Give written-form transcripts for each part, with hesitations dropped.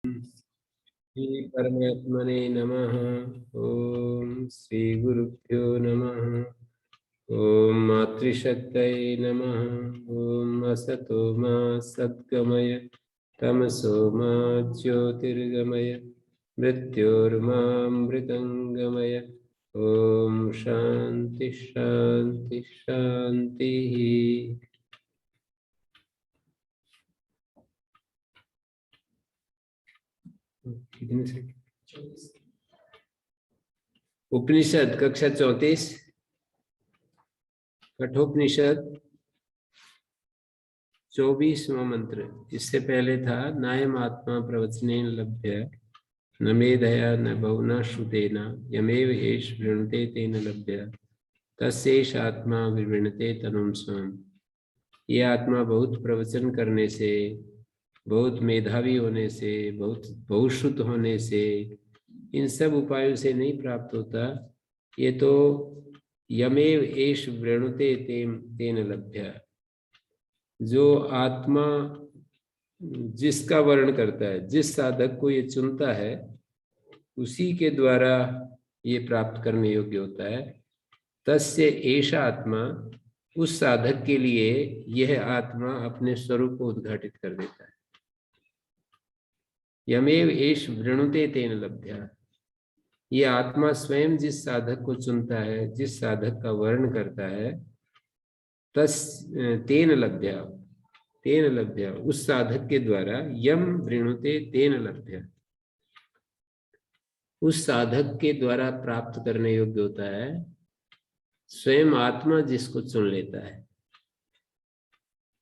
श्री परमात्मने नमः। ओम श्री गुरुभ्यो नमः। ओम मातृशक्तये नमः। ओम असतो मा सद्गमय तमसो मा ज्योतिर्गमय मृत्योर्मामृतंगमय। ओम शांति शांति शांति। उपनिषद कक्षा 34 कठोपनिषद 24वां मंत्र। इससे पहले था नायम आत्मा प्रवचनेन लभ्य न मेधया न बहुना श्रुतेना यमेव एष वृणुते तेन लभ्य तस्यैष आत्मा विवृणते तनुं स्वम्। ये आत्मा बहुत प्रवचन करने से, बहुत मेधावी होने से, बहुत बहुश्रुत होने से, इन सब उपायों से नहीं प्राप्त होता। ये तो यमेव एष वृणुते तेन लभ्य, जो आत्मा जिसका वर्ण करता है, जिस साधक को ये चुनता है, उसी के द्वारा ये प्राप्त करने योग्य होता है। तस्य एषा आत्मा, उस साधक के लिए यह आत्मा अपने स्वरूप को उद्घाटित कर देता है। यमेव एष वृणुते तेन लभ्य, ये आत्मा स्वयं जिस साधक को चुनता है, जिस साधक का वर्ण करता है, तेन लभ्य, तेन लभ्य, उस साधक के द्वारा यम वृणुते तेन लभ्य, उस साधक के द्वारा प्राप्त करने योग्य होता है। स्वयं आत्मा जिसको चुन लेता है,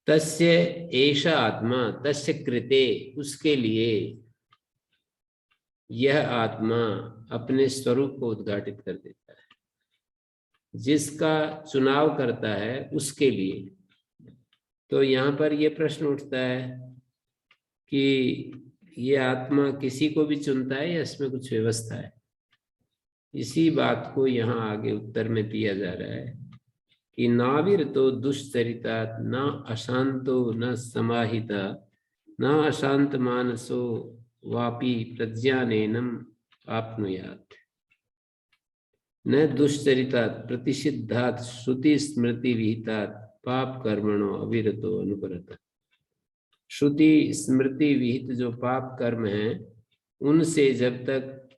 तस्य एषा आत्मा, तस्य कृते, उसके लिए यह आत्मा अपने स्वरूप को उद्घाटित कर देता है। जिसका चुनाव करता है उसके लिए। तो यहाँ पर यह प्रश्न उठता है कि ये आत्मा किसी को भी चुनता है या इसमें कुछ व्यवस्था है? इसी बात को यहाँ आगे उत्तर में दिया जा रहा है कि नाविरतो दुश्चरिता न अशांतो न समाहिता न अशांत मानसो वापि प्रज्ञानेनम आपनुयात्। न दुश्चरितात् प्रतिषिद्धात् श्रुति स्मृति विहितात् पाप कर्मणो अविरतो अनुपरत। श्रुति स्मृति विहित जो पाप कर्म हैं, उनसे जब तक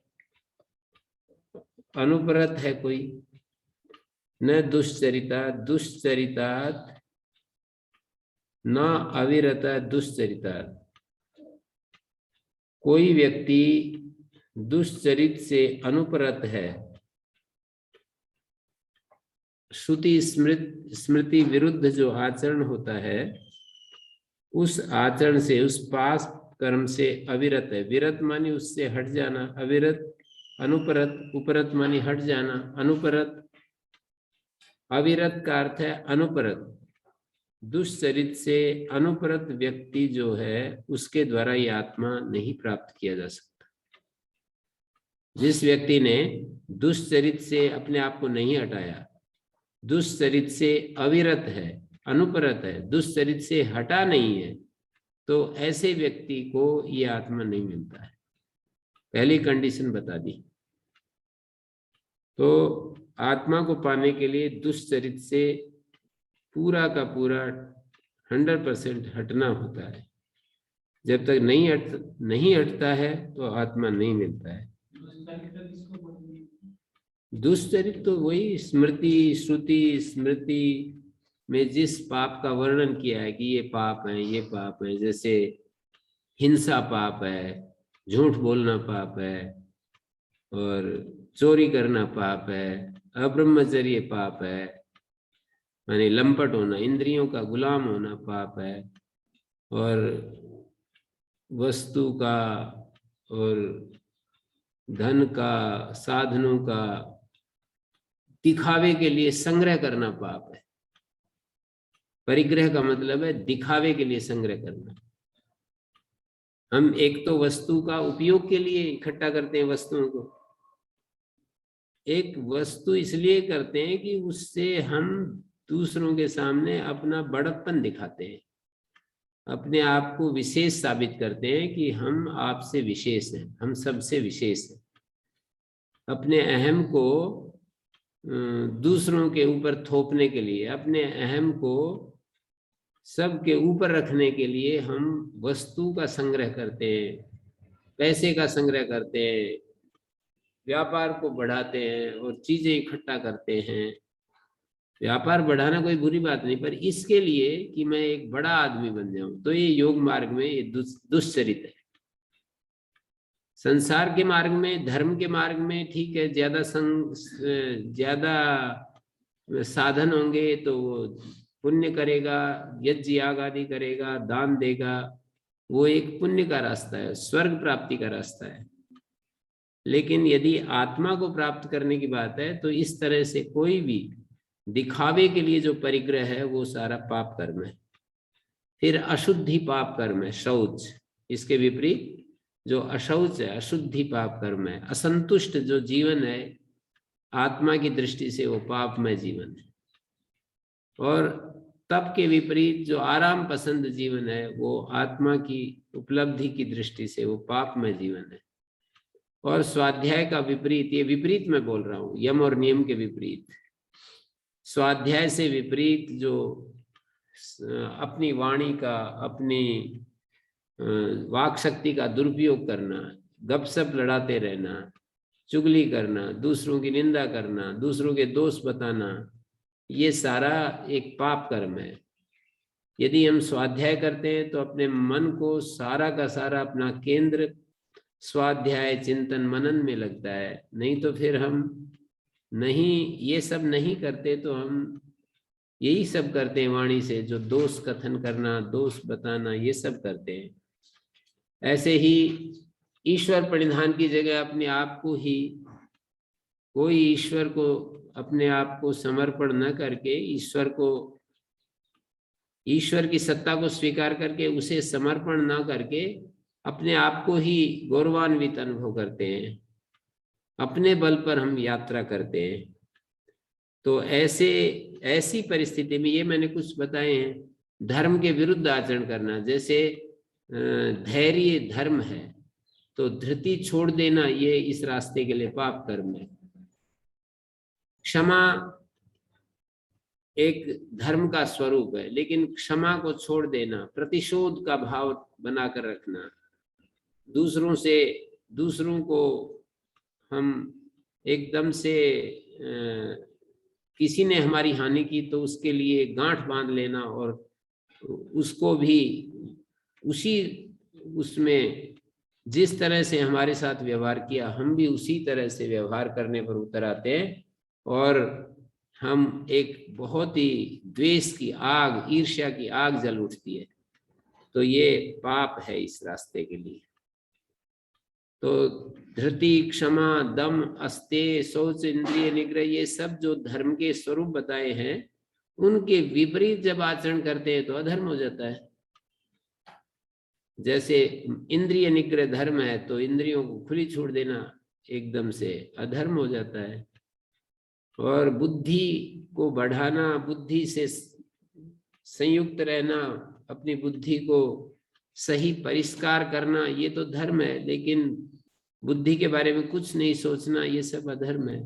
अनुपरत है कोई, न दुश्चरिता, दुश्चरितात् न अविरता दुश्चरितात्, कोई व्यक्ति दुश्चरित से अनुपरत है, श्रुति स्मृति विरुद्ध जो आचरण होता है, उस आचरण से, उस पाप कर्म से अविरत है। विरत मानी उससे हट जाना, अविरत अनुपरत, उपरत मानी हट जाना, अनुपरत, अविरत का अर्थ है अनुपरत। दुश्चरित से अनुपरत व्यक्ति जो है, उसके द्वारा ये आत्मा नहीं प्राप्त किया जा सकता। जिस व्यक्ति ने दुश्चरित से अपने आप को नहीं हटाया, दुश्चरित से अविरत है, अनुपरत है, दुश्चरित से हटा नहीं है, तो ऐसे व्यक्ति को ये आत्मा नहीं मिलता है। पहली कंडीशन बता दी। तो आत्मा को पाने के लिए दुश्चरित से पूरा का पूरा 100% हटना होता है। जब तक नहीं हटता है तो आत्मा नहीं मिलता है। दुश्चरित तो वही स्मृति, श्रुति स्मृति में जिस पाप का वर्णन किया है कि ये पाप है, ये पाप है, जैसे हिंसा पाप है, झूठ बोलना पाप है, और चोरी करना पाप है, अब्रह्मचर्य पाप है, माने लंपट होना, इंद्रियों का गुलाम होना पाप है, और वस्तु का और धन का, साधनों का दिखावे के लिए संग्रह करना पाप है। परिग्रह का मतलब है दिखावे के लिए संग्रह करना। हम एक तो वस्तु का उपयोग के लिए इकट्ठा करते हैं वस्तुओं को, एक वस्तु इसलिए करते हैं कि उससे हम दूसरों के सामने अपना बड़प्पन दिखाते हैं। अपने आप को विशेष साबित करते हैं कि हम आपसे विशेष हैं, हम सबसे विशेष हैं। अपने अहम को दूसरों के ऊपर थोपने के लिए, अपने अहम को सबके ऊपर रखने के लिए हम वस्तु का संग्रह करते हैं, पैसे का संग्रह करते हैं, व्यापार को बढ़ाते हैं और चीजें इकट्ठा करते हैं। व्यापार बढ़ाना कोई बुरी बात नहीं, पर इसके लिए कि मैं एक बड़ा आदमी बन जाऊं, तो ये योग मार्ग में ये दुश्चरित है। संसार के मार्ग में, धर्म के मार्ग में ठीक है, ज्यादा साधन होंगे तो वो पुण्य करेगा, यज्ञ याग आदि करेगा, दान देगा, वो एक पुण्य का रास्ता है, स्वर्ग प्राप्ति का रास्ता है। लेकिन यदि आत्मा को प्राप्त करने की बात है तो इस तरह से कोई भी दिखावे के लिए जो परिग्रह है वो सारा पाप कर्म है। फिर अशुद्धि पाप कर्म है, शौच। इसके विपरीत जो अशौच है, अशुद्धि पाप कर्म है। असंतुष्ट जो जीवन है आत्मा की दृष्टि से वो पापमय जीवन है। और तप के विपरीत जो आराम पसंद जीवन है वो आत्मा की उपलब्धि की दृष्टि से वो पापमय जीवन है। और स्वाध्याय का विपरीत, ये विपरीत मैं बोल रहा हूं, यम और नियम के विपरीत, स्वाध्याय से विपरीत जो अपनी वाणी का, अपनी वाक शक्ति का दुरुपयोग करना, गपशप लड़ाते रहना, चुगली करना, दूसरों की निंदा करना, दूसरों के दोष बताना, ये सारा एक पाप कर्म है। यदि हम स्वाध्याय करते हैं तो अपने मन को सारा का सारा अपना केंद्र स्वाध्याय चिंतन मनन में लगता है। नहीं तो फिर हम नहीं, ये सब नहीं करते तो हम यही सब करते हैं वाणी से, जो दोष कथन करना, दोष बताना, ये सब करते हैं। ऐसे ही ईश्वर परिधान की जगह अपने आप को ही, कोई ईश्वर को अपने आप को समर्पण न करके, ईश्वर की सत्ता को स्वीकार करके उसे समर्पण न करके अपने आप को ही गौरवान्वित अनुभव करते हैं, अपने बल पर हम यात्रा करते हैं। तो ऐसी परिस्थिति में ये मैंने कुछ बताए हैं। धर्म के विरुद्ध आचरण करना, जैसे धैर्य धर्म है तो धृति छोड़ देना ये इस रास्ते के लिए पाप कर्म है। क्षमा एक धर्म का स्वरूप है, लेकिन क्षमा को छोड़ देना, प्रतिशोध का भाव बनाकर रखना, दूसरों को हम एकदम से किसी ने हमारी हानि की तो उसके लिए गांठ बांध लेना और उसको भी उसमें जिस तरह से हमारे साथ व्यवहार किया हम भी उसी तरह से व्यवहार करने पर उतर आते हैं और हम एक बहुत ही द्वेष की आग, ईर्ष्या की आग जल उठती है। तो ये पाप है इस रास्ते के लिए। तो धृति, क्षमा, दम, अस्तेय, शौच, इंद्रिय निग्रह, ये सब जो धर्म के स्वरूप बताए हैं उनके विपरीत जब आचरण करते हैं तो अधर्म हो जाता है। जैसे इंद्रिय निग्रह धर्म है तो इंद्रियों को खुली छोड़ देना एकदम से अधर्म हो जाता है। और बुद्धि को बढ़ाना, बुद्धि से संयुक्त रहना, अपनी बुद्धि को सही परिष्कार करना, ये तो धर्म है। लेकिन बुद्धि के बारे में कुछ नहीं सोचना, ये सब अधर्म है।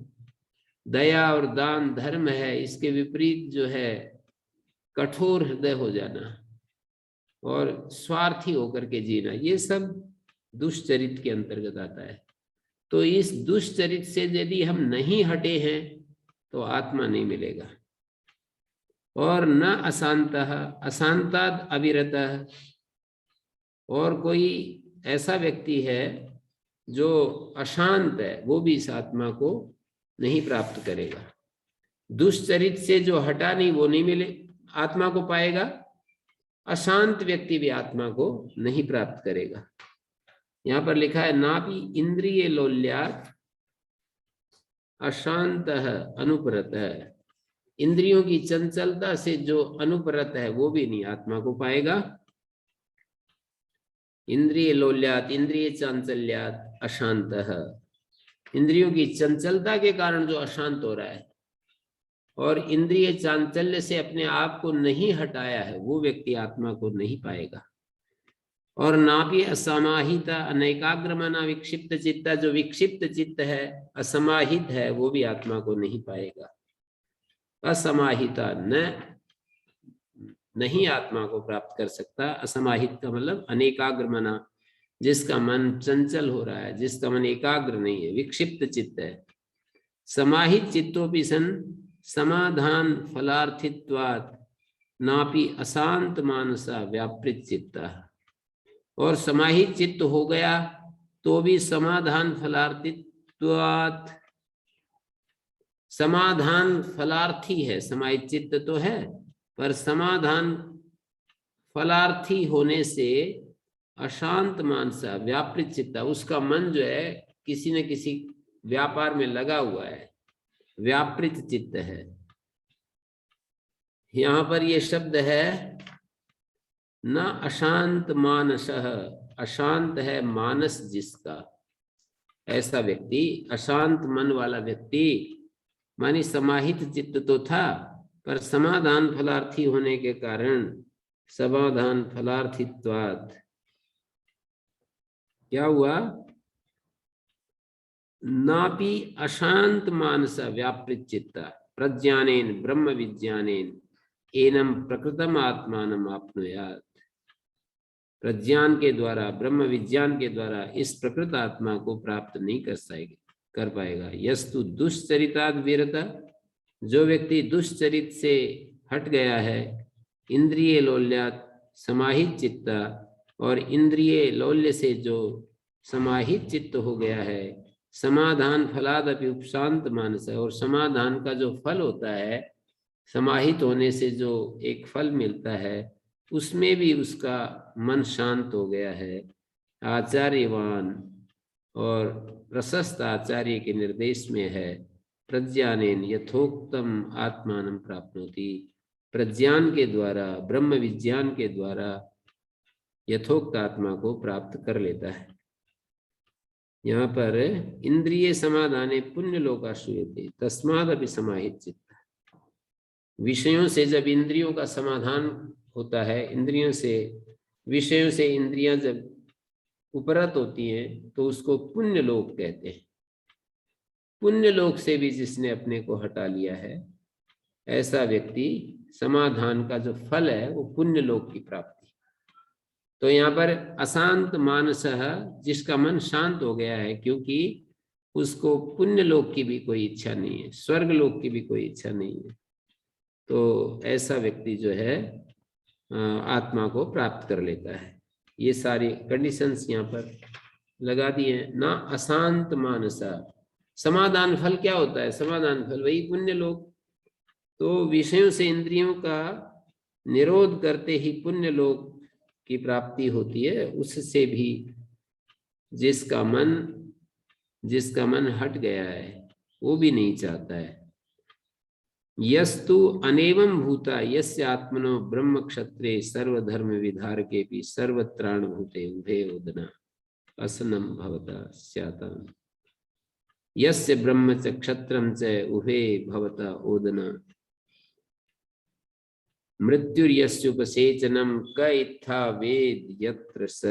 दया और दान धर्म है, इसके विपरीत जो है कठोर हृदय हो जाना और स्वार्थी होकर के जीना, ये सब दुष्चरित के अंतर्गत आता है। तो इस दुष्चरित से यदि हम नहीं हटे हैं तो आत्मा नहीं मिलेगा। और न अशांतः, अशांताद अविरतः, और कोई ऐसा व्यक्ति है जो अशांत है वो भी इस आत्मा को नहीं प्राप्त करेगा। दुष्चरित से जो हटा नहीं वो नहीं मिले, आत्मा को पाएगा। अशांत व्यक्ति भी आत्मा को नहीं प्राप्त करेगा। यहाँ पर लिखा है नापि इंद्रिय लोल्यात् अशांत अनुपरत है। इंद्रियों की चंचलता से जो अनुपरत है वो भी नहीं आत्मा को पाएगा। इंद्रिय लोल्यात्, इंद्रिय चांचल्यात् अशांत, इंद्रियों की चंचलता के कारण जो अशांत हो रहा है और इंद्रिय चांचल्य से अपने आप को नहीं हटाया है, वो व्यक्ति आत्मा को नहीं पाएगा। और नापि असमाहिता अनेकाग्र मना विक्षिप्त चित्ता, जो विक्षिप्त चित्त है, असमाहित है, वो भी आत्मा को नहीं पाएगा। असमाहिता नहीं आत्मा को प्राप्त कर सकता। असमाहित का मतलब अनेकाग्र मना, जिसका मन चंचल हो रहा है, जिसका मन एकाग्र नहीं है, विक्षिप्त चित्त है। समाहित चित्तोपि सन समाधान फलार्थित्वात् नापि अशांत मानसा व्यापृत चित्ता। और समाहित चित्त हो गया तो भी समाधान फलार्थित्वात्, समाधान फलार्थी है, समाहित चित्त तो है पर समाधान फलार्थी होने से अशांत मानसा व्यापृत चित्ता, उसका मन जो है किसी न किसी व्यापार में लगा हुआ है, व्यापृत चित्त है। यहाँ पर ये शब्द है न अशांत मानसः, अशांत है मानस जिसका, ऐसा व्यक्ति, अशांत मन वाला व्यक्ति, मानी समाहित चित्त तो था पर समाधान फलार्थी होने के कारण समाधान फलार्थित्वात् क्या हुआ, नापि अशांत मानस व्यापृत चित्ता प्रज्ञानेन ब्रह्म विज्ञानेन एनम प्रकृतम आत्मानम आपनुयात्। प्रज्ञान के द्वारा, ब्रह्म विज्ञान के द्वारा इस प्रकृत आत्मा को प्राप्त नहीं कर पाएगा। यस्तु दुश्चरिताद् विरत, जो व्यक्ति दुश्चरित से हट गया है, इंद्रिय लोल्यात् समाहित चित्ता, और इंद्रिय लौल्य से जो समाहित चित्त हो गया है, समाधान फलादपि उपशांत मानस है, और समाधान का जो फल होता है, समाहित होने से जो एक फल मिलता है, उसमें भी उसका मन शांत हो गया है। आचार्यवान और प्रशस्त आचार्य के निर्देश में है, प्रज्ञानेन यथोक्तम आत्मानं प्राप्नोति, प्रज्ञान के द्वारा, ब्रह्म विज्ञान के द्वारा यथोक्त आत्मा को प्राप्त कर लेता है। यहाँ पर इंद्रिय समाधाने पुण्य लोका श्रूयते तस्मादपि समाहित चित्त, विषयों से जब इंद्रियों का समाधान होता है, इंद्रियों से, विषयों से इंद्रियां जब उपरत होती हैं तो उसको पुण्य लोक कहते हैं। पुण्य लोक से भी जिसने अपने को हटा लिया है, ऐसा व्यक्ति, समाधान का जो फल है वो पुण्य लोक की प्राप्ति। तो यहाँ पर अशांत मानसः, जिसका मन शांत हो गया है, क्योंकि उसको पुण्य लोक की भी कोई इच्छा नहीं है, स्वर्ग लोक की भी कोई इच्छा नहीं है, तो ऐसा व्यक्ति जो है आत्मा को प्राप्त कर लेता है। ये सारी कंडीशंस यहाँ पर लगा दिए हैं। ना अशांत मानसा, समाधान फल क्या होता है, समाधान फल वही पुण्य लोक। तो विषयों से इंद्रियों का निरोध करते ही पुण्य लोक की प्राप्ति होती है। उससे भी जिसका मन हट गया है, वो भी नहीं चाहता है। यस्तु अनेवं भूता यस्य आत्मनो ब्रह्म क्षत्रे सर्वधर्म विधारके भी सर्वत्राण भूते उभे उदना असनम भवता स्याताम्। यस्य ब्रह्म च क्षत्रम च उभे भवता ओदना मृत्युर्यस्योपसेचनम क इत्था वेद यत्र स।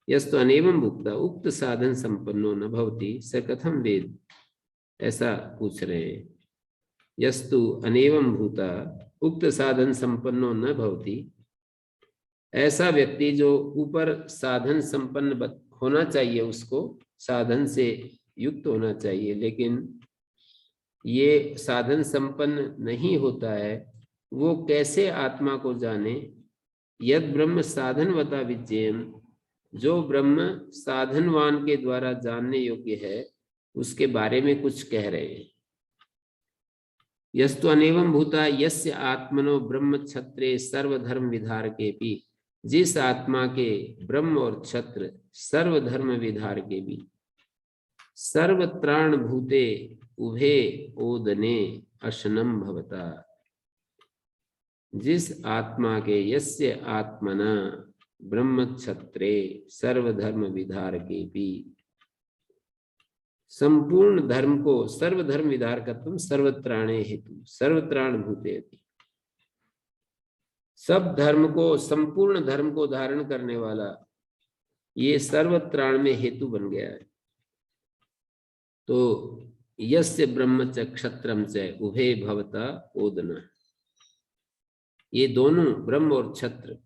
यस्तु अनेवं भूता उक्त साधन संपन्नो न भवति स कथम वेद, ऐसा पूछ रहे हैं। यस्तु अनेवं भूता उक्त साधन संपन्नो न भवति, ऐसा व्यक्ति जो ऊपर साधन संपन्न होना चाहिए, उसको साधन से युक्त होना चाहिए, लेकिन ये साधन संपन्न नहीं होता है, वो कैसे आत्मा को जाने। यद ब्रह्म साधनवता विज्ञेयम, जो ब्रह्म साधनवान के द्वारा जानने योग्य है, उसके बारे में कुछ कह रहे हैं। यस्तु अनेवं भूता यस्य आत्मनो ब्रह्म क्षत्रे सर्वधर्म विधारके भी, जिस आत्मा के ब्रह्म और क्षत्र सर्वधर्म विधार के भी सर्वत्राण भूते उभे ओदने अशनम भवता, जिस आत्मा के यस्य आत्मना ब्रह्म क्षत्रे सर्वधर्म विधार के भी संपूर्ण धर्म को सर्वधर्म विधारकत्वम सर्वत्राणे हेतु सर्वत्राण भूते। सब धर्म को, संपूर्ण धर्म को धारण करने वाला ये सर्वत्राण में हेतु बन गया है। तो यस्य ब्रह्म च क्षत्रम च उभे भवता ओदना, ये दोनों ब्रह्म और क्षत्र,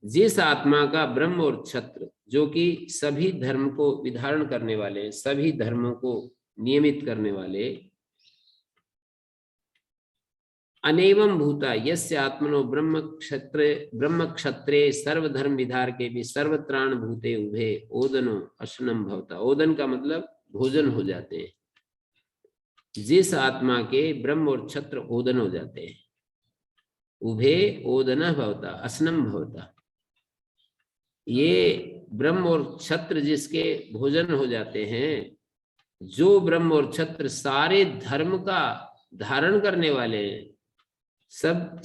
जिस आत्मा का ब्रह्म और क्षत्र जो कि सभी धर्म को विधारण करने वाले, सभी धर्मों को नियमित करने वाले, अनेवम भूता यस्य आत्मनो ब्रह्म क्षत्रे सर्वधर्म विधार के भी सर्वत्राण भूते उभे ओदनो अशनम भवता। ओदन का मतलब भोजन हो जाते हैं। जिस आत्मा के ब्रह्म और क्षत्र ओदन हो जाते हैं, उभे ओदन भवता असनम भवता, ये ब्रह्म और क्षत्र जिसके भोजन हो जाते हैं, जो ब्रह्म और क्षत्र सारे धर्म का धारण करने वाले हैं, सब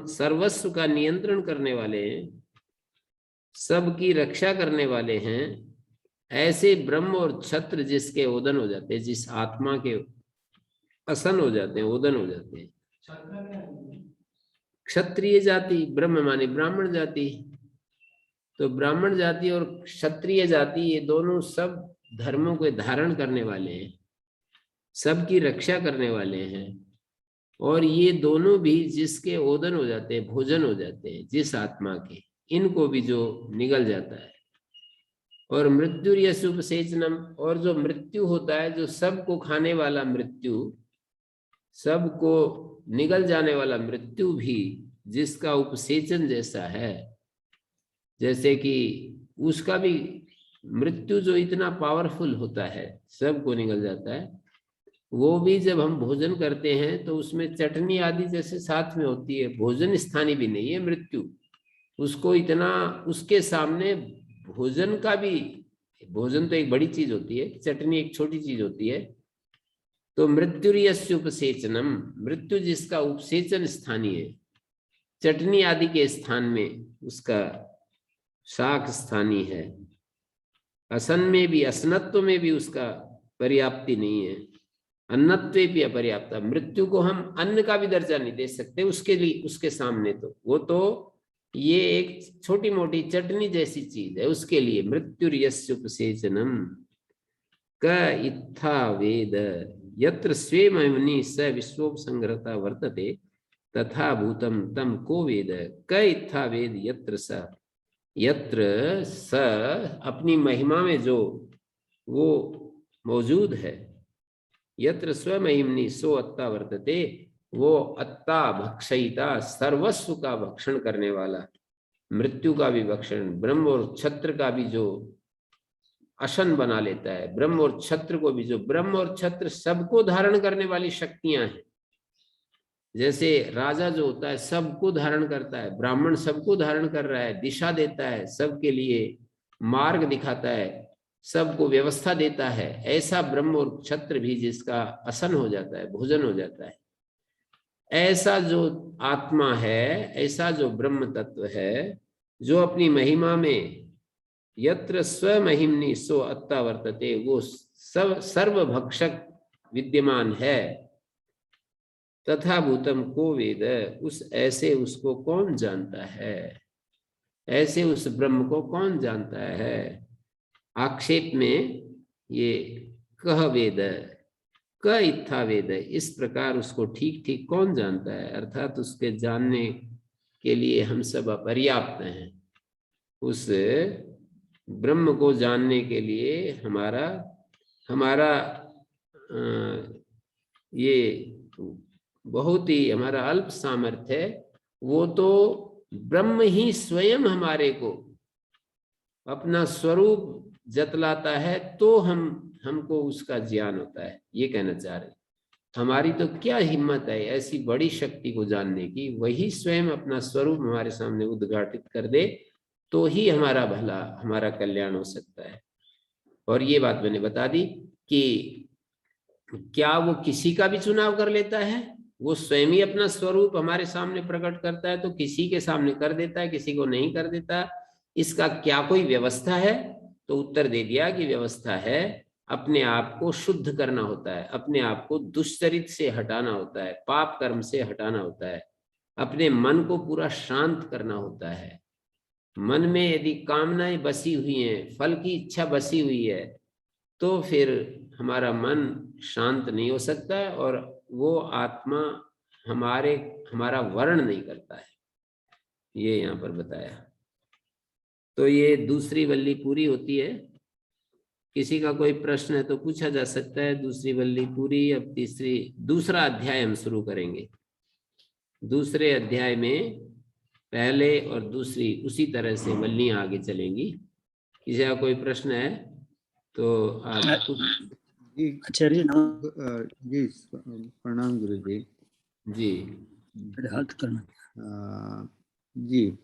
सर्वस्व का नियंत्रण करने वाले हैं, सबकी रक्षा करने वाले हैं, ऐसे ब्रह्म और क्षत्र जिसके ओदन हो जाते हैं, जिस आत्मा के असन हो जाते हैं, ओदन हो जाते हैं। क्षत्रिय जाति, ब्रह्म माने ब्राह्मण जाति, तो ब्राह्मण जाति और क्षत्रिय जाति ये दोनों सब धर्मों को धारण करने वाले हैं, सबकी रक्षा करने वाले हैं, और ये दोनों भी जिसके ओदन हो जाते हैं, भोजन हो जाते हैं, जिस आत्मा के, इनको भी जो निगल जाता है। और मृत्यु यशुपसेचनम, और जो मृत्यु होता है, जो सबको खाने वाला मृत्यु, सबको निगल जाने वाला मृत्यु भी जिसका उपसेचन जैसा है, जैसे कि उसका भी मृत्यु जो इतना पावरफुल होता है, सबको निगल जाता है, वो भी जब हम भोजन करते हैं तो उसमें चटनी आदि जैसे साथ में होती है, भोजन स्थानीय भी नहीं है मृत्यु, उसको इतना, उसके सामने भोजन का भी, भोजन तो एक बड़ी चीज होती है, चटनी एक छोटी चीज होती है। तो मृत्यु यस्य उपसेचनम, मृत्यु जिसका उपसेचन स्थानीय है, चटनी आदि के स्थान में उसका शाक स्थानीय है, असन में भी, असनत्व में भी उसका पर्याप्ति नहीं है, अन्नत्वे भी अपर्याप्त। मृत्यु को हम अन्न का भी दर्जा नहीं दे सकते उसके लिए, उसके सामने तो वो तो ये एक छोटी मोटी चटनी जैसी चीज है उसके लिए। मृत्यु यस्य उपसेचनम क इत्था वेद यत्र स्वे महिमनि स विश्वोपसंग्रहता वर्तते तथा भूतम तम को वेद। क इत्था वेद यत्र स अपनी महिमा में जो वो मौजूद है, यत्र स्वमहिमनि सो अत्ता वर्तते, वो अत्ता भक्षयिता, सर्वस्व का भक्षण करने वाला, मृत्यु का भी भक्षण, ब्रह्म और क्षत्र का भी जो अशन बना लेता है, ब्रह्म और क्षत्र को भी, जो ब्रह्म और क्षत्र सबको धारण करने वाली शक्तियां हैं। जैसे राजा जो होता है सबको धारण करता है, ब्राह्मण सबको धारण कर रहा है, दिशा देता है, सबके लिए मार्ग दिखाता है, सबको व्यवस्था देता है, ऐसा ब्रह्म और क्षत्र भी जिसका असन हो जाता है, भोजन हो जाता है, ऐसा जो आत्मा है, ऐसा जो ब्रह्म तत्व है, जो अपनी महिमा में यत्र स्वमहिमनि सो अत्ता वर्तते, वो सब सर्वभक्षक विद्यमान है। तथा भूतम को वेद, उस ऐसे उसको कौन जानता है, ऐसे उस ब्रह्म को कौन जानता है। आक्षेप में ये कह वेद, क इत्था वेद, इस प्रकार उसको ठीक ठीक कौन जानता है, अर्थात उसके जानने के लिए हम सब अपर्याप्त हैं। उस ब्रह्म को जानने के लिए हमारा ये बहुत ही हमारा अल्प सामर्थ्य है। वो तो ब्रह्म ही स्वयं हमारे को अपना स्वरूप जतलाता है तो हमको उसका ज्ञान होता है, ये कहना चाह रहे। हमारी तो क्या हिम्मत है ऐसी बड़ी शक्ति को जानने की, वही स्वयं अपना स्वरूप हमारे सामने उद्घाटित कर दे तो ही हमारा भला, हमारा कल्याण हो सकता है। और ये बात मैंने बता दी कि क्या वो किसी का भी चुनाव कर लेता है, वो स्वयं ही अपना स्वरूप हमारे सामने प्रकट करता है तो किसी के सामने कर देता है, किसी को नहीं कर देता, इसका क्या कोई व्यवस्था है? तो उत्तर दे दिया कि व्यवस्था है अपने आप को शुद्ध करना होता है, अपने आप को दुष्चरित से हटाना होता है, पाप कर्म से हटाना होता है, अपने मन को पूरा शांत करना होता है। मन में यदि कामनाएं बसी हुई हैं, फल की इच्छा बसी हुई है, तो फिर हमारा मन शांत नहीं हो सकता है और वो आत्मा हमारा वर्ण नहीं करता है। ये यहाँ पर बताया। तो ये दूसरी वल्ली पूरी होती है। किसी का कोई प्रश्न है तो पूछा जा सकता है। दूसरी वल्ली पूरी। अब दूसरा अध्याय हम शुरू करेंगे। दूसरे अध्याय में पहले और दूसरी उसी तरह से वल्लियां आगे चलेंगी। किसी का कोई प्रश्न है तो आप जी आचार्य जी प्रणाम गुरु जी। जी हाथ करना जी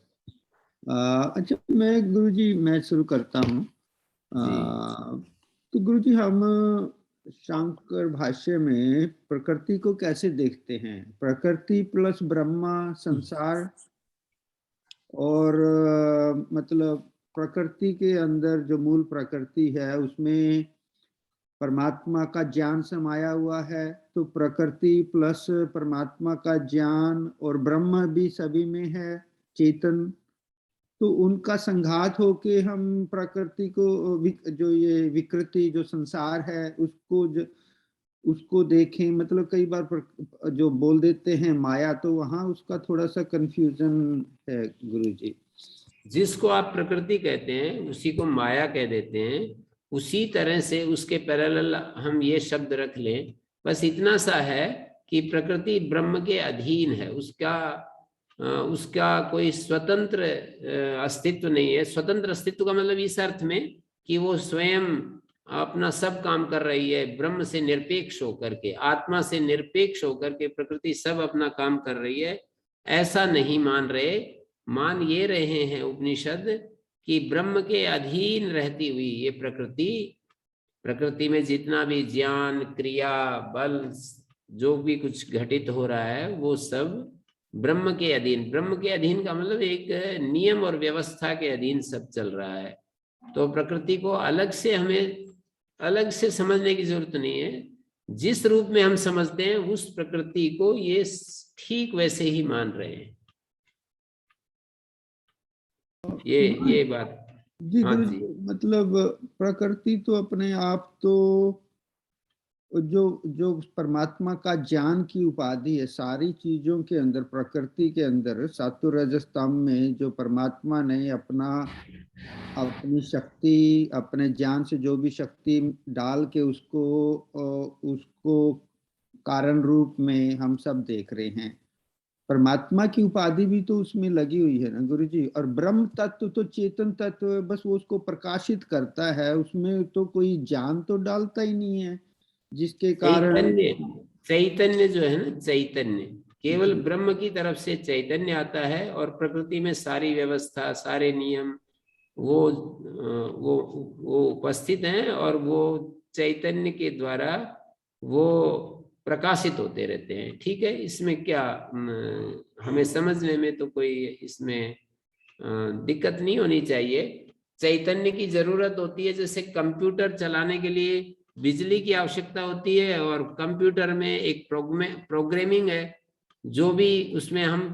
अच्छा मैं गुरु जी मैं शुरू करता हूँ। तो गुरु जी हम शांकर भाष्य में प्रकृति को कैसे देखते हैं? प्रकृति प्लस ब्रह्मा संसार, और मतलब प्रकृति के अंदर जो मूल प्रकृति है उसमें परमात्मा का ज्ञान समाया हुआ है, तो प्रकृति प्लस परमात्मा का ज्ञान और ब्रह्म भी सभी में है, चेतन, तो उनका संघात होके हम प्रकृति को जो ये विकृति जो संसार है उसको देखें। मतलब कई बार जो बोल देते हैं माया, तो वहाँ उसका थोड़ा सा कंफ्यूजन है गुरु जी। जिसको आप प्रकृति कहते हैं उसी को माया कह देते हैं। उसी तरह से उसके पैरेलल हम ये शब्द रख लें। बस इतना सा है कि प्रकृति ब्रह्म के अधीन है। उसका कोई स्वतंत्र अस्तित्व नहीं है। स्वतंत्र अस्तित्व का मतलब इस अर्थ में कि वो स्वयं अपना सब काम कर रही है, ब्रह्म से निरपेक्ष होकर के, आत्मा से निरपेक्ष होकर के प्रकृति सब अपना काम कर रही है, ऐसा नहीं मान रहे। मान ये रहे हैं उपनिषद कि ब्रह्म के अधीन रहती हुई ये प्रकृति में जितना भी ज्ञान, क्रिया, बल, जो भी कुछ घटित हो रहा है वो सब ब्रह्म के अधीन। ब्रह्म के अधीन का मतलब एक नियम और व्यवस्था के अधीन सब चल रहा है। तो प्रकृति को हमें अलग से समझने की जरूरत नहीं है। जिस रूप में हम समझते हैं उस प्रकृति को ये ठीक वैसे ही मान रहे हैं। ये बात जी गुरु जी। मतलब प्रकृति तो अपने आप तो जो परमात्मा का ज्ञान की उपाधि है सारी चीजों के अंदर, प्रकृति के अंदर सातु रजस्तंभ में जो परमात्मा ने अपनी शक्ति, अपने ज्ञान से जो भी शक्ति डाल के उसको कारण रूप में हम सब देख रहे हैं। परमात्मा की उपाधि भी तो उसमें लगी हुई है ना गुरु जी। और ब्रह्म तत्व तो चेतन तत्व है, बस वो उसको प्रकाशित करता है, उसमें तो कोई ज्ञान तो डालता ही नहीं है, जिसके कारण चैतन्य जो है ना, चैतन्य केवल ब्रह्म की तरफ से चैतन्य आता है और प्रकृति में सारी व्यवस्था, सारे नियम वो उपस्थित हैं और वो चैतन्य के द्वारा वो प्रकाशित होते रहते हैं। ठीक है, इसमें क्या हमें समझने में तो कोई इसमें दिक्कत नहीं होनी चाहिए। चैतन्य की जरूरत होती है, जैसे कंप्यूटर चलाने के लिए बिजली की आवश्यकता होती है और कंप्यूटर में एक प्रोग्रामिंग है, जो भी उसमें हम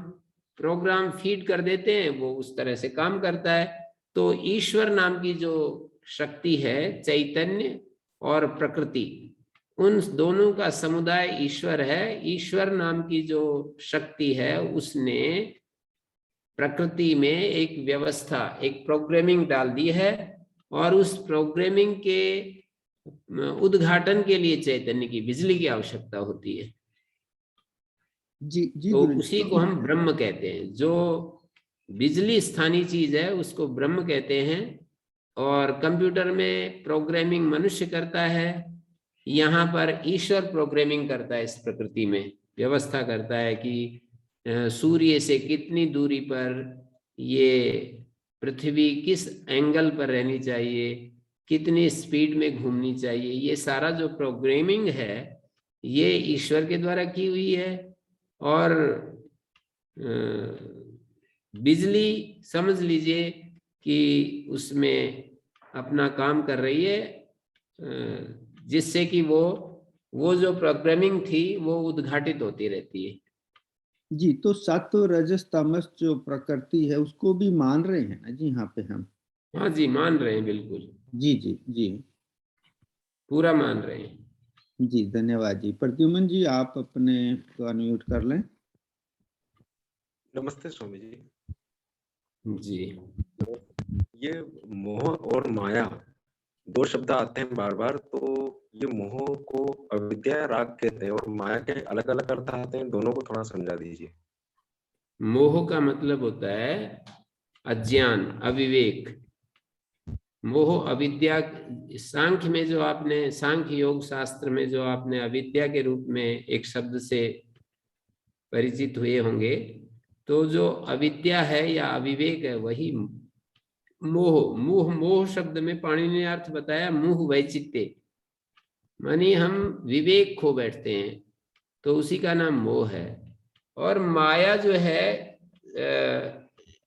प्रोग्राम फीड कर देते हैं वो उस तरह से काम करता है। तो ईश्वर नाम की जो शक्ति है, चैतन्य और प्रकृति, उन दोनों का समुदाय ईश्वर है। ईश्वर नाम की जो शक्ति है उसने प्रकृति में एक व्यवस्था, एक प्रोग्रामिंग डाल दी है और उस प्रोग्रामिंग के उद्घाटन के लिए चैतन्य की, बिजली की आवश्यकता होती है। जी तो उसी को हम ब्रह्म कहते हैं। जो बिजली स्थानीय चीज है उसको ब्रह्म कहते हैं। और कंप्यूटर में प्रोग्रामिंग मनुष्य करता है, यहाँ पर ईश्वर प्रोग्रामिंग करता है, इस प्रकृति में व्यवस्था करता है कि सूर्य से कितनी दूरी पर ये पृथ्वी किस एंगल पर रहनी चाहिए, कितनी स्पीड में घूमनी चाहिए। ये सारा जो प्रोग्रामिंग है ये ईश्वर के द्वारा की हुई है। और बिजली समझ लीजिए कि उसमें अपना काम कर रही है, जिससे कि वो जो प्रोग्रामिंग थी वो उद्घाटित होती रहती है। जी, तो सत्व रजस तमस जो प्रकृति है उसको भी मान रहे हैं ना जी यहाँ पे हम? हाँ जी, मान रहे हैं, बिल्कुल जी जी जी पूरा मान रहे हैं। जी, धन्यवाद जी। प्रद्युमन जी, आप अपने को अनम्यूट कर लें। नमस्ते स्वामी जी। जी, ये मोह और माया दो शब्द आते हैं बार बार, तो ये मोह को अविद्या या राग कहते हैं और माया के अलग अलग अर्थ आते हैं, दोनों को थोड़ा समझा दीजिए। मोह का मतलब होता है अज्ञान, अविवेक। मोह अविद्या, सांख्य में जो आपने, सांख्य योग शास्त्र में जो आपने अविद्या के रूप में एक शब्द से परिचित हुए होंगे, तो जो अविद्या है या अविवेक है वही मोह। मोह, मोह शब्द में पाणिनि ने अर्थ बताया मोह वैचित्य, मानी हम विवेक खो बैठते हैं, तो उसी का नाम मोह है। और माया जो है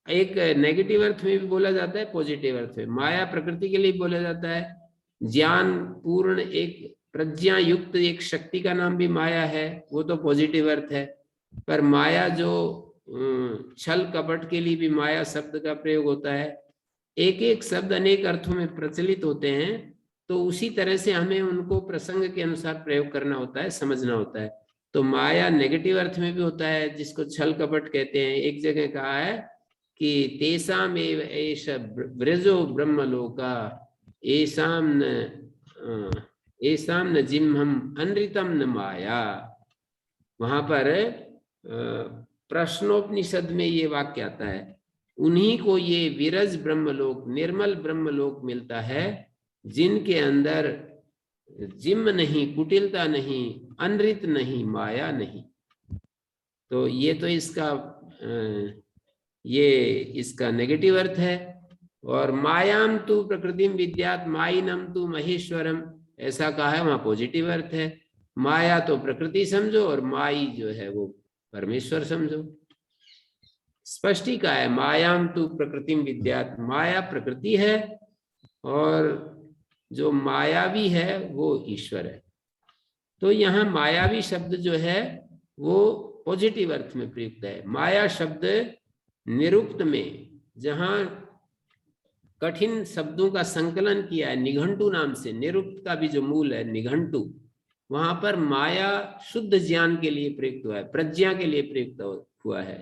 एक नेगेटिव अर्थ में भी बोला जाता है, पॉजिटिव अर्थ में। माया प्रकृति के लिए बोला जाता है, ज्ञान पूर्ण एक प्रज्ञा युक्त एक शक्ति का नाम भी माया है, वो तो पॉजिटिव अर्थ है। पर माया जो छल कपट के लिए भी माया शब्द का प्रयोग होता है। एक एक शब्द अनेक अर्थों में प्रचलित होते हैं, तो उसी तरह से हमें उनको प्रसंग के अनुसार प्रयोग करना होता है, समझना होता है। तो माया नेगेटिव अर्थ में भी होता है, जिसको छल कपट कहते हैं। एक जगह कहा है कि तेसाम एव एष व्रजो ब्रह्मलोका एसाम न जिम्हम अनृतम न माया। वहां पर प्रश्नोपनिषद में ये वाक्य आता है, उन्हीं को ये विरज ब्रह्मलोक, निर्मल ब्रह्मलोक मिलता है, जिनके अंदर जिम नहीं, कुटिलता नहीं, अनृत नहीं, माया नहीं। तो ये तो इसका नेगेटिव अर्थ है। और मायाम तु प्रकृतिम विद्यात माइनम तु महेश्वरम, ऐसा कहा है, वहां पॉजिटिव अर्थ है। माया तो प्रकृति समझो और माई जो है वो परमेश्वर समझो। स्पष्ट ही कहा है, मायाम तु प्रकृतिम विद्यात, माया प्रकृति है और जो मायावी है वो ईश्वर है। तो यहाँ मायावी शब्द जो है वो पॉजिटिव अर्थ में प्रयुक्त है। माया शब्द निरुक्त में, जहां कठिन शब्दों का संकलन किया है निघंटू नाम से, निरुक्त का भी जो मूल है निघंटू, वहां पर माया शुद्ध ज्ञान के लिए प्रयुक्त हुआ है, प्रज्ञा के लिए प्रयुक्त हुआ है।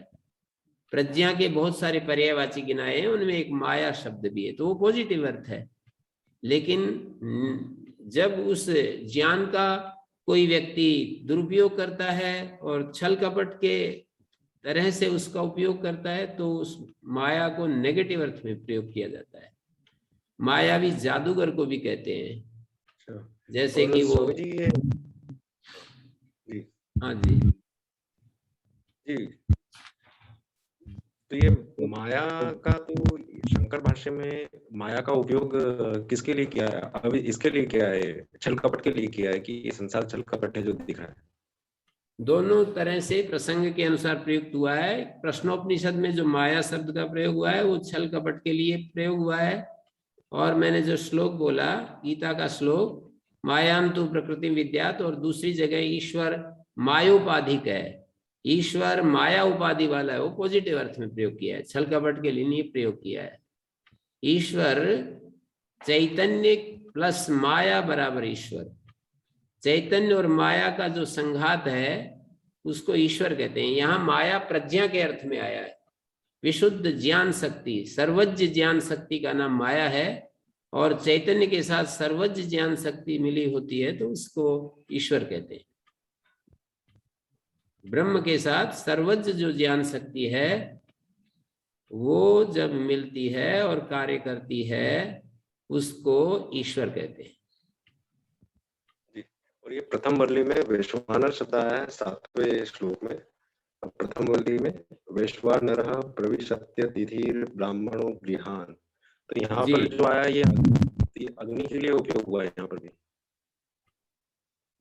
प्रज्ञा के बहुत सारे पर्यायवाची गिनाए हैं, उनमें एक माया शब्द भी है, तो वो पॉजिटिव अर्थ है। लेकिन जब उस ज्ञान का कोई व्यक्ति दुरुपयोग करता है और छल कपट के तरह से उसका उपयोग करता है, तो उस माया को नेगेटिव अर्थ में प्रयोग किया जाता है। मायावी जादूगर को भी कहते हैं, जैसे कि वो जी, हाँ जी जी, तो ये माया का, तो शंकर भाष्य में माया का उपयोग किसके लिए किया है? अभी इसके लिए किया है, छल कपट के लिए किया है कि ये संसार छल कपट है जो दिख रहा है? दोनों तरह से प्रसंग के अनुसार प्रयुक्त हुआ है। प्रश्नोपनिषद में जो माया शब्द का प्रयोग हुआ है वो छल कपट के लिए प्रयोग हुआ है। और मैंने जो श्लोक बोला, गीता का श्लोक, मायाम तु प्रकृति विद्यात, और दूसरी जगह ईश्वर मायोपाधिक है, ईश्वर माया उपाधि वाला है, वो पॉजिटिव अर्थ में प्रयोग किया है, छल कपट के लिए नहीं प्रयोग किया है। ईश्वर चैतन्य प्लस माया बराबर ईश्वर, चैतन्य और माया का जो संघात है उसको ईश्वर कहते हैं। यहाँ माया प्रज्ञा के अर्थ में आया है, विशुद्ध ज्ञान शक्ति, सर्वज्ञ ज्ञान शक्ति का नाम माया है, और चैतन्य के साथ सर्वज्ञ ज्ञान शक्ति मिली होती है तो उसको ईश्वर कहते हैं। ब्रह्म के साथ सर्वज्ञ जो ज्ञान शक्ति है वो जब मिलती है और कार्य करती है उसको ईश्वर कहते हैं। और ये प्रथम वल्ली में वैश्वानर शब्द आया है 7वें श्लोक में। प्रथम वल्ली में वैश्वानरः प्रविशत्य तिथिर ब्राह्मणो गृहान, तो यहाँ पर जो आया ये अग्नि के लिए उपयोग हुआ है। यहाँ पर भी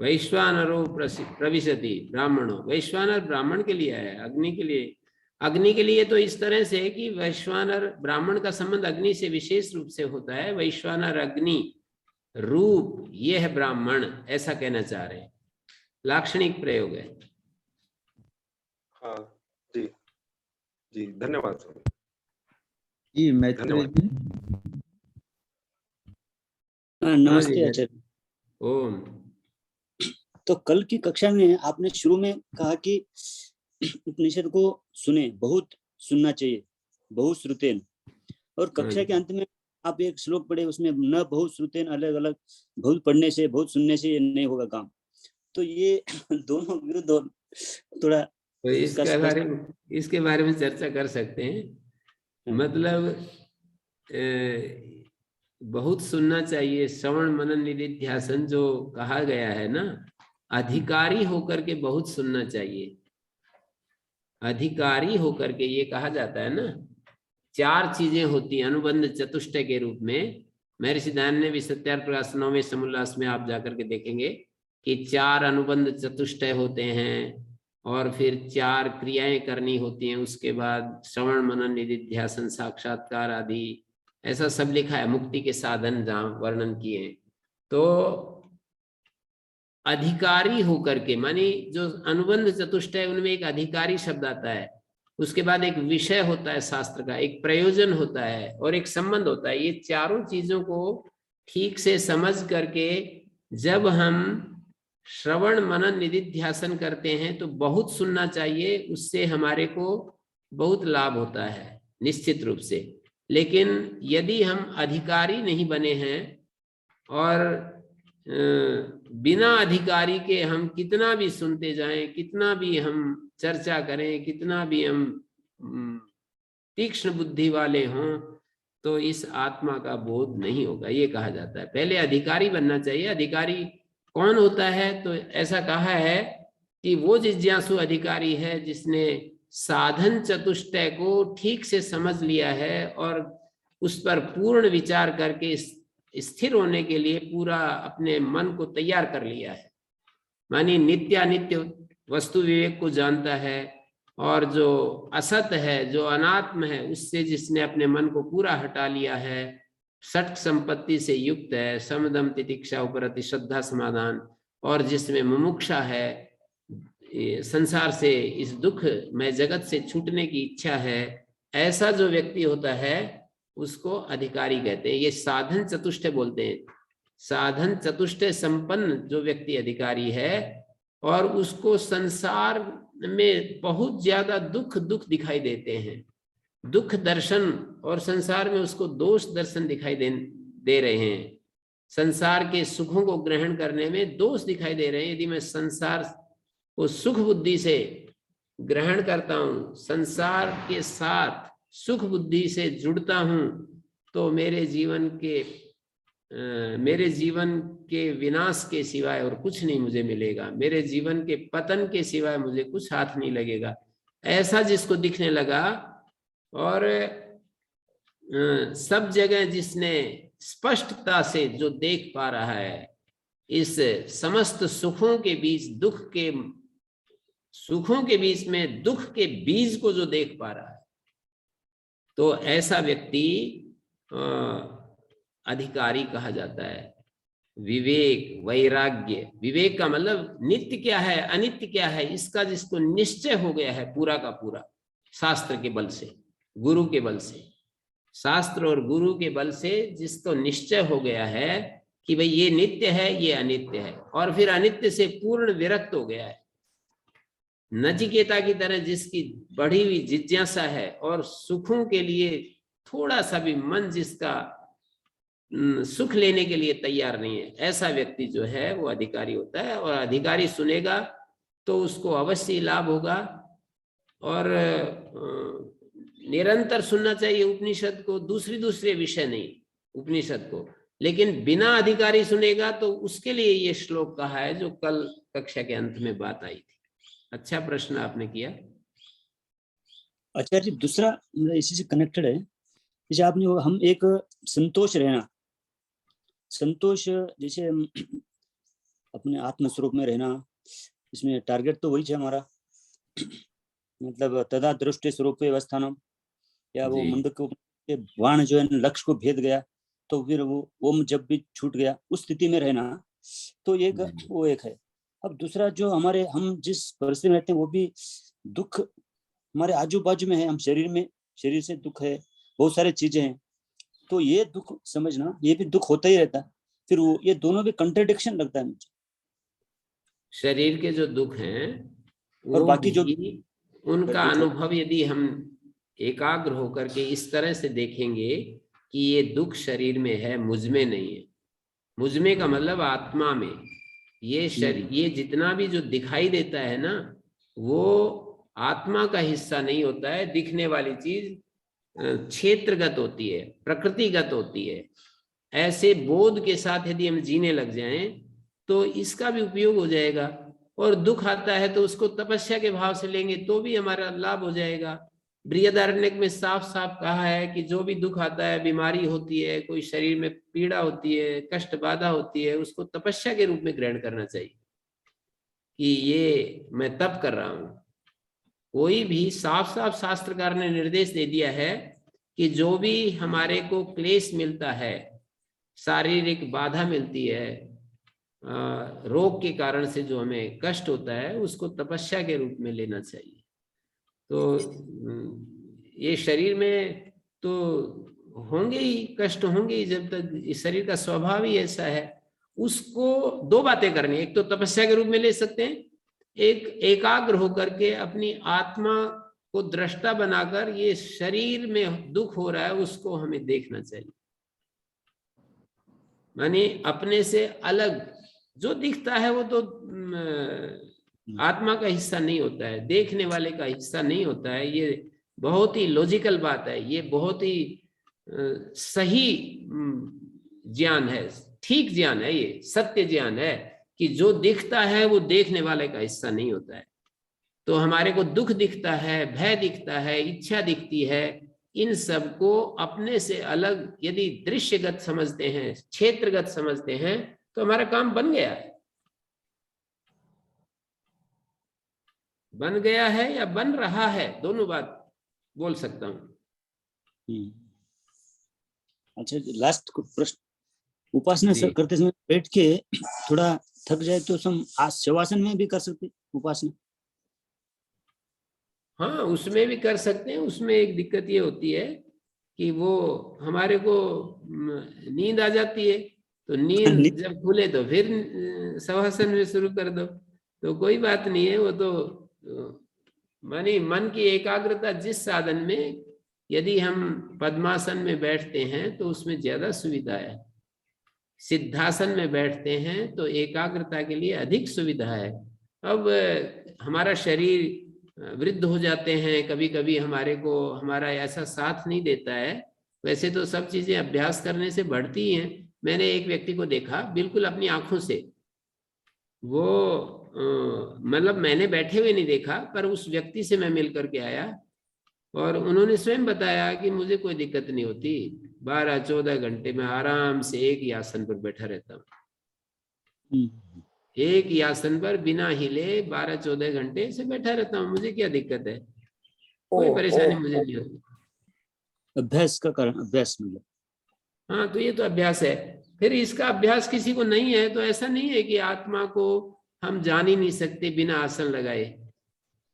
वैश्वानरो प्रविशति ब्राह्मणों, वैश्वानर ब्राह्मण के लिए आया है, अग्नि के लिए। अग्नि के लिए तो इस तरह से कि वैश्वानर ब्राह्मण का संबंध अग्नि से विशेष रूप से होता है। वैश्वानर अग्नि रूप ये है ब्राह्मण, ऐसा कहना चाह रहे हैं, लाक्षणिक प्रयोग है। हाँ जी जी, धन्यवाद स्वामी जी मैत्री धन्यवाद। जी। नमस्ते आचार्य। ओम। तो कल की कक्षा में आपने शुरू में कहा कि उपनिषद को सुने, बहुत सुनना चाहिए, बहुत श्रुतेन, और कक्षा के अंत में आप एक श्लोक पढ़े, उसमें न बहुत श्रुतेन, अलग अलग, बहुत पढ़ने से बहुत सुनने से नहीं होगा काम। तो ये दोनों विरुद्ध, और थोड़ा तो इसके बारे में चर्चा कर सकते हैं। मतलब बहुत सुनना चाहिए, श्रवण मनन निधिध्यासन जो कहा गया है ना, अधिकारी होकर के बहुत सुनना चाहिए। अधिकारी होकर के ये कहा जाता है ना, 4 चीजें होती हैं अनुबंध चतुष्टय के रूप में। महर्षि दयानंद ने भी सत्यार्थ प्रकाश 9वें समोल्लास में आप जाकर के देखेंगे कि 4 अनुबंध चतुष्टय होते हैं, और फिर 4 क्रियाएं करनी होती हैं, उसके बाद श्रवण मनन निधिध्यासन साक्षात्कार आदि, ऐसा सब लिखा है, मुक्ति के साधन जहाँ वर्णन किए। तो अधिकारी होकर के, मानी जो अनुबंध चतुष्टय उनमें एक अधिकारी शब्द आता है, उसके बाद एक विषय होता है शास्त्र का, एक प्रयोजन होता है और एक संबंध होता है। ये चारों चीजों को ठीक से समझ करके जब हम श्रवण मनन निधिध्यासन करते हैं तो बहुत सुनना चाहिए, उससे हमारे को बहुत लाभ होता है निश्चित रूप से। लेकिन यदि हम अधिकारी नहीं बने हैं और बिना अधिकारी के हम कितना भी सुनते जाएं, कितना भी हम चर्चा करें, कितना भी हम तीक्ष्ण बुद्धि वाले हों, तो इस आत्मा का बोध नहीं होगा, ये कहा जाता है। पहले अधिकारी बनना चाहिए। अधिकारी कौन होता है? तो ऐसा कहा है कि वो जिज्ञासु अधिकारी है जिसने साधन चतुष्टय को ठीक से समझ लिया है और उस पर पूर्ण विचार करके स्थिर होने के लिए पूरा अपने मन को तैयार कर लिया है। मानी नित्यानित्य वस्तु विवेक को जानता है, और जो असत है, जो अनात्म है, उससे जिसने अपने मन को पूरा हटा लिया है, षट संपत्ति से युक्त है, समदम तितिक्षा उपरति श्रद्धा समाधान, और जिसमें मुमुक्षा है, संसार से इस दुख में जगत से छूटने की इच्छा है, ऐसा जो व्यक्ति होता है उसको अधिकारी कहते हैं। ये साधन चतुष्टय बोलते हैं। साधन चतुष्टय संपन्न जो व्यक्ति अधिकारी है और उसको संसार में बहुत ज्यादा दुख दिखाई देते हैं, दुख दर्शन, और संसार में उसको दोष दर्शन दिखाई दे रहे हैं, संसार के सुखों को ग्रहण करने में दोष दिखाई दे रहे हैं। यदि मैं संसार को सुख बुद्धि से ग्रहण करता हूं, संसार के साथ सुख बुद्धि से जुड़ता हूं, तो मेरे जीवन के विनाश के सिवाय और कुछ नहीं मुझे मिलेगा, मेरे जीवन के पतन के सिवाय मुझे कुछ हाथ नहीं लगेगा, ऐसा जिसको दिखने लगा। और सब जगह जिसने स्पष्टता से जो देख पा रहा है, इस समस्त सुखों के बीच सुखों के बीच में दुख के बीज को जो देख पा रहा है, तो ऐसा व्यक्ति अधिकारी कहा जाता है। विवेक, वैराग्य, विवेक का मतलब नित्य क्या है अनित्य क्या है, इसका जिसको निश्चय हो गया है पूरा का पूरा, शास्त्र के बल से, गुरु के बल से, शास्त्र और गुरु के बल से जिसको निश्चय हो गया है कि भाई ये नित्य है, ये अनित्य है, और फिर अनित्य से पूर्ण विरक्त हो गया है, नचिकेता की तरह जिसकी बढ़ी हुई जिज्ञासा है और सुखों के लिए थोड़ा सा भी मन जिसका सुख लेने के लिए तैयार नहीं है, ऐसा व्यक्ति जो है वो अधिकारी होता है। और अधिकारी सुनेगा तो उसको अवश्य लाभ होगा। और निरंतर सुनना चाहिए उपनिषद को, दूसरे विषय नहीं उपनिषद को। लेकिन बिना अधिकारी सुनेगा तो उसके लिए ये श्लोक कहा है जो कल कक्षा के अंत में बात आई थी। अच्छा प्रश्न आपने किया। आचार्य जी, दूसरा इसी से कनेक्टेड है, जैसे आपने हम एक संतोष रहना, संतोष जैसे अपने आत्म स्वरूप में रहना, इसमें टारगेट तो वही है हमारा, मतलब तदा दृष्टि स्वरूप अवस्थानम, या वो जी। मुंडक के बाण जो है लक्ष्य को भेद गया, तो फिर वो ओम जब भी छूट गया उस स्थिति में रहना, तो एक वो एक है। अब दूसरा जो हमारे हम जिस परिस्थिति में रहते हैं वो भी दुख हमारे आजू बाजू में है, हम शरीर से दुख है, बहुत सारी चीजें हैं, तो ये दुख समझना, ये भी दुख होता ही रहता है। फिर वो ये दोनों भी कंट्रडिक्शन लगता है मुझे। शरीर के जो दुख हैं और वो बाकी जो भी उनका अनुभव यदि हम एकाग्र होकर के इस तरह से देखेंगे कि ये दुख शरीर में है, मुझ में नहीं है। मुझ में का मतलब आत्मा में। ये शरीर, ये जितना भी जो दिखाई देता है ना, वो आत्मा का हिस्सा नहीं होता है। दिखने वाली चीज क्षेत्रगत होती है, प्रकृतिगत होती है। ऐसे बोध के साथ यदि हम जीने लग जाएं तो इसका भी उपयोग हो जाएगा। और दुख आता है तो उसको तपस्या के भाव से लेंगे तो भी हमारा लाभ हो जाएगा। बृहदारण्यक में साफ साफ कहा है कि जो भी दुख आता है, बीमारी होती है, कोई शरीर में पीड़ा होती है, कष्ट बाधा होती है, उसको तपस्या के रूप में ग्रहण करना चाहिए कि ये मैं तप कर रहा हूं। कोई भी साफ साफ शास्त्रकार ने निर्देश दे दिया है कि जो भी हमारे को क्लेश मिलता है, शारीरिक बाधा मिलती है, रोग के कारण से जो हमें कष्ट होता है, उसको तपस्या के रूप में लेना चाहिए। तो ये शरीर में तो होंगे ही कष्ट, होंगे ही, जब तक इस शरीर का स्वभाव ही ऐसा है। उसको दो बातें करनी, एक तो तपस्या के रूप में ले सकते हैं, एक एकाग्र होकर के अपनी आत्मा को दृष्टा बनाकर ये शरीर में दुख हो रहा है उसको हमें देखना चाहिए। माने अपने से अलग जो दिखता है वो तो आत्मा का हिस्सा नहीं होता है, देखने वाले का हिस्सा नहीं होता है। ये बहुत ही लॉजिकल बात है, ये बहुत ही सही ज्ञान है, ठीक ज्ञान है, ये सत्य ज्ञान है कि जो दिखता है वो देखने वाले का हिस्सा नहीं होता है। तो हमारे को दुख दिखता है, भय दिखता है, इच्छा दिखती है, इन सब को अपने से अलग यदि दृश्यगत समझते हैं, क्षेत्रगत समझते हैं, तो हमारा काम बन गया है। बन गया है या बन रहा है, दोनों बात बोल सकता हूं। अच्छा, लास्ट प्रश्न, उपासना करते समय बैठ के थोड़ा थक जाए तो हम शवासन में भी कर सकते उपासना? हाँ, उसमें भी कर सकते हैं। उसमें एक दिक्कत ये होती है कि वो हमारे को नींद आ जाती है, तो नींद जब खुले तो फिर शवासन में शुरू कर दो, तो कोई बात नहीं है। वो तो मानी मन की एकाग्रता जिस साधन में, यदि हम पद्मासन में बैठते हैं तो उसमें ज्यादा सुविधा है, सिद्धासन में बैठते हैं तो एकाग्रता के लिए अधिक सुविधा है। अब हमारा शरीर वृद्ध हो जाते हैं, कभी कभी हमारे को हमारा ऐसा साथ नहीं देता है। वैसे तो सब चीजें अभ्यास करने से बढ़ती हैं। मैंने एक व्यक्ति को देखा बिल्कुल अपनी आंखों से, वो मतलब मैंने बैठे हुए नहीं देखा, पर उस व्यक्ति से मैं मिल करके आया और उन्होंने स्वयं बताया कि मुझे कोई दिक्कत नहीं होती, 12-14 घंटे में आराम से एक ही आसन पर बैठा रहता हूँ। एक ही आसन पर बिना हिले 12-14 घंटे से बैठा रहता हूँ, मुझे क्या दिक्कत है, कोई परेशानी मुझे नहीं होती। अभ्यास का कारण, अभ्यास मतलब। हाँ, तो ये तो अभ्यास है। फिर इसका अभ्यास किसी को नहीं है तो ऐसा नहीं है कि आत्मा को हम जान ही नहीं सकते बिना आसन लगाए।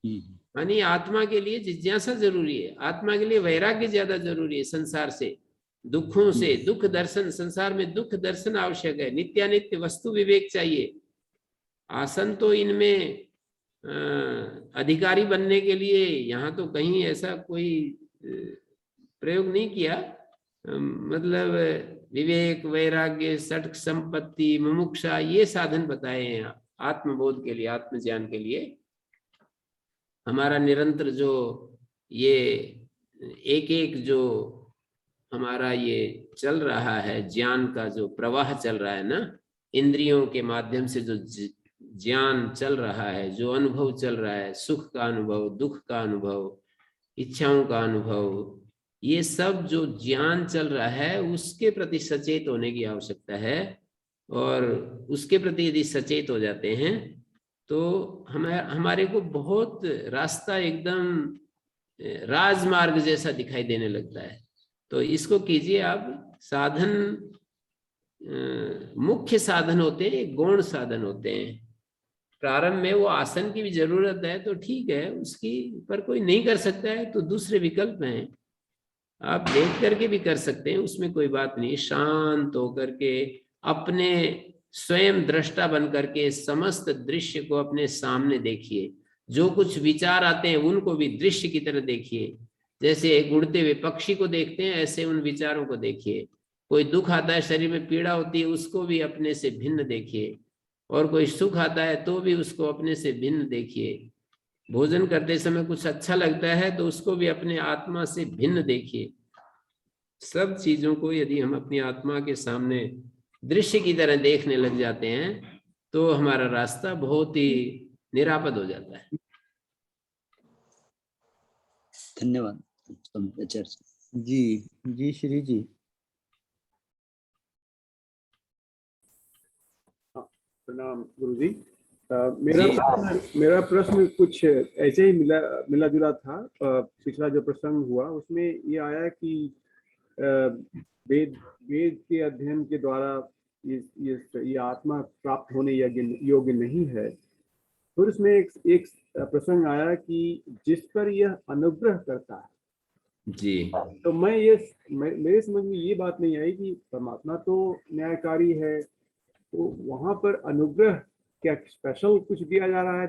यानी आत्मा के लिए जिज्ञासा जरूरी है, आत्मा के लिए वैराग्य ज्यादा जरूरी है। संसार से, दुखों से, दुख दर्शन, संसार में दुख दर्शन आवश्यक है। नित्यानित्य वस्तु विवेक चाहिए। आसन तो इनमें अधिकारी बनने के लिए, यहाँ तो कहीं ऐसा कोई प्रयोग नहीं किया। मतलब विवेक, वैराग्य, षट् संपत्ति, मुमुक्षा, ये साधन बताए हैं आत्मबोध के लिए, आत्मज्ञान के लिए। हमारा निरंतर जो ये एक एक जो हमारा ये चल रहा है, ज्ञान का जो प्रवाह चल रहा है ना, इंद्रियों के माध्यम से जो ज्ञान चल रहा है, जो अनुभव चल रहा है, सुख का अनुभव, दुख का अनुभव, इच्छाओं का अनुभव, ये सब जो ज्ञान चल रहा है उसके प्रति सचेत होने की आवश्यकता है। और उसके प्रति यदि सचेत हो जाते हैं तो हमारे को बहुत रास्ता एकदम राजमार्ग जैसा दिखाई देने लगता है। तो इसको कीजिए आप। साधन मुख्य साधन होते हैं, गौण साधन होते हैं। प्रारंभ में वो आसन की भी जरूरत है तो ठीक है, उसकी पर कोई नहीं कर सकता है तो दूसरे विकल्प हैं, आप देख करके भी कर सकते हैं, उसमें कोई बात नहीं। शांत होकर के अपने स्वयं दृष्टा बन करके समस्त दृश्य को अपने सामने देखिए। जो कुछ विचार आते हैं उनको भी दृश्य की तरह देखिए। जैसे एक उड़ते हुए पक्षी को देखते हैं ऐसे उन विचारों को देखिए। कोई दुख आता है, शरीर में पीड़ा होती है, उसको भी अपने से भिन्न देखिए। और कोई सुख आता है तो भी उसको अपने से भिन्न देखिए। भोजन करते समय कुछ अच्छा लगता है तो उसको भी अपने आत्मा से भिन्न देखिए। सब चीजों को यदि हम अपनी आत्मा के सामने दृश्य की तरह देखने लग जाते हैं तो हमारा रास्ता बहुत ही निरापद हो जाता है। धन्यवाद। जी श्री जी। प्रणाम गुरुजी। मेरा प्रश्न कुछ ऐसे ही मिला जुला था। पिछला जो प्रसंग हुआ उसमें ये आया कि वेद के अध्ययन के द्वारा ये आत्मा प्राप्त होने योग्य नहीं है। फिर उसमें एक प्रसंग आया कि जिस पर यह अनुग्रह करता है जी। तो मेरे समझ में ये बात नहीं आई कि परमात्मा तो न्यायकारी है, तो वहां पर अनुग्रह क्या स्पेशल कुछ दिया जा रहा है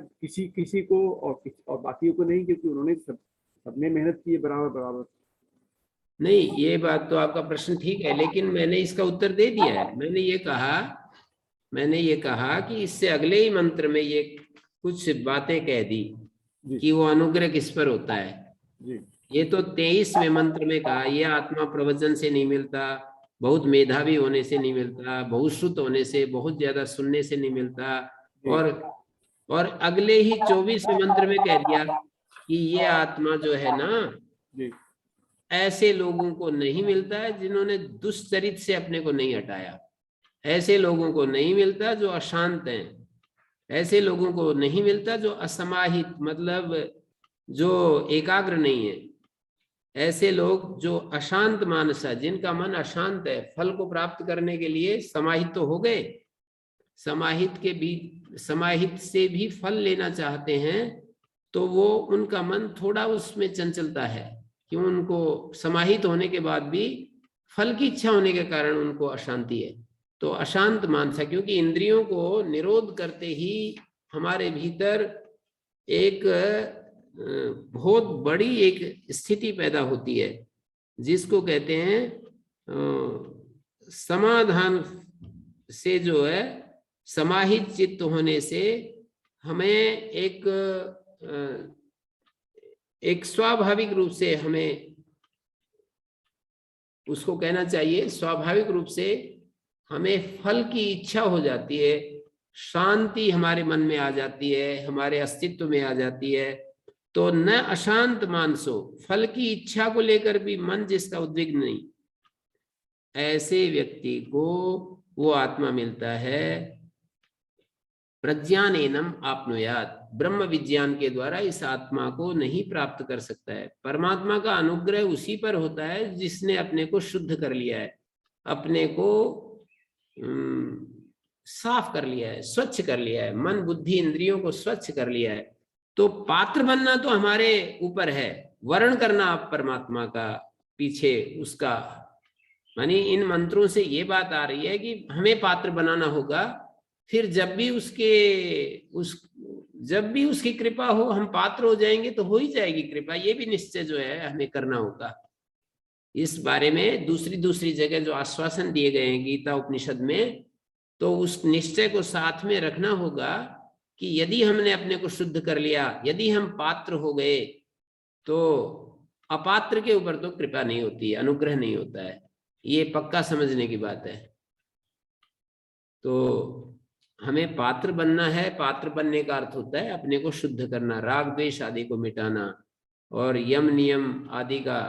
किसी को और बाकियों को नहीं, क्योंकि उन्होंने सबने मेहनत की है बराबर। नहीं, ये बात तो आपका प्रश्न ठीक है, लेकिन मैंने इसका उत्तर दे दिया है। मैंने ये कहा कि इससे अगले ही मंत्र में ये कुछ बातें कह दी कि वो अनुग्रह किस पर होता है जी। ये तो 23वें मंत्र में कहा, ये आत्मा प्रवचन से नहीं मिलता, बहुत मेधावी होने से नहीं मिलता, बहुत श्रुत होने से, बहुत ज्यादा सुनने से नहीं मिलता। और अगले ही 24वें मंत्र में कह दिया कि ये आत्मा जो है ना जी। ऐसे लोगों को नहीं मिलता है जिन्होंने दुष्चरित से अपने को नहीं हटाया। ऐसे लोगों को नहीं मिलता जो अशांत हैं। ऐसे लोगों को नहीं मिलता जो असमाहित, मतलब जो एकाग्र नहीं है। ऐसे लोग जो अशांत मानस है, जिनका मन अशांत है, फल को प्राप्त करने के लिए समाहित तो हो गए, समाहित से भी फल लेना चाहते हैं, तो वो उनका मन थोड़ा उसमें चंचलता है कि उनको समाहित होने के बाद भी फल की इच्छा होने के कारण उनको अशांति है। तो अशांत मानस है, क्योंकि इंद्रियों को निरोध करते ही हमारे भीतर एक बहुत बड़ी एक स्थिति पैदा होती है जिसको कहते हैं समाधान से, जो है समाहित चित्त होने से हमें एक स्वाभाविक रूप से हमें उसको कहना चाहिए, स्वाभाविक रूप से हमें फल की इच्छा हो जाती है, शांति हमारे मन में आ जाती है, हमारे अस्तित्व में आ जाती है। तो न अशांत मानसो, फल की इच्छा को लेकर भी मन जिसका उद्विग्न नहीं, ऐसे व्यक्ति को वो आत्मा मिलता है प्रज्ञानेनम आपनुयात, ब्रह्म विज्ञान के द्वारा इस आत्मा को नहीं प्राप्त कर सकता है। परमात्मा का अनुग्रह उसी पर होता है जिसने अपने को शुद्ध कर लिया है, अपने को साफ कर लिया है, स्वच्छ कर लिया है, मन बुद्धि इंद्रियों को स्वच्छ कर लिया है। तो पात्र बनना तो हमारे ऊपर है, वर्ण करना आप परमात्मा का पीछे उसका, मानी इन मंत्रों से ये बात आ रही है कि हमें पात्र बनाना होगा। फिर जब भी उसकी कृपा हो, हम पात्र हो जाएंगे तो हो ही जाएगी कृपा। ये भी निश्चय जो है हमें करना होगा। इस बारे में दूसरी जगह जो आश्वासन दिए गए हैं गीता उपनिषद में, तो उस निश्चय को साथ में रखना होगा कि यदि हमने अपने को शुद्ध कर लिया, यदि हम पात्र हो गए, तो अपात्र के ऊपर तो कृपा नहीं होती है, अनुग्रह नहीं होता है। ये पक्का समझने की बात है। तो हमें पात्र बनना है। पात्र बनने का अर्थ होता है अपने को शुद्ध करना, राग द्वेष आदि को मिटाना, और यम नियम आदि का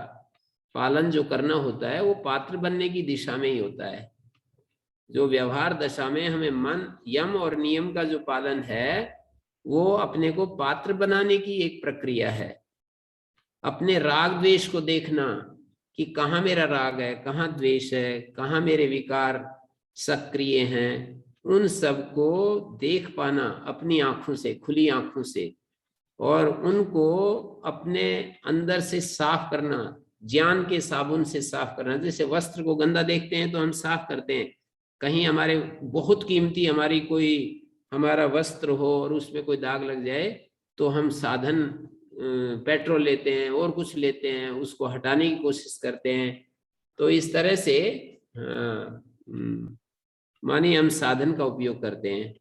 पालन जो करना होता है वो पात्र बनने की दिशा में ही होता है। जो व्यवहार दशा में हमें मन यम और नियम का जो पालन है वो अपने को पात्र बनाने की एक प्रक्रिया है। अपने राग द्वेष को देखना कि कहाँ मेरा राग है, कहाँ द्वेष है, कहाँ मेरे विकार सक्रिय हैं, उन सब को देख पाना अपनी आंखों से, खुली आंखों से, और उनको अपने अंदर से साफ करना, ज्ञान के साबुन से साफ करना। जैसे वस्त्र को गंदा देखते हैं तो हम साफ करते हैं, कहीं हमारे बहुत कीमती हमारी कोई हमारा वस्त्र हो और उसमें कोई दाग लग जाए तो हम साधन पेट्रोल लेते हैं और कुछ लेते हैं, उसको हटाने की कोशिश करते हैं। तो इस तरह से मानिए हम साधन का उपयोग करते हैं।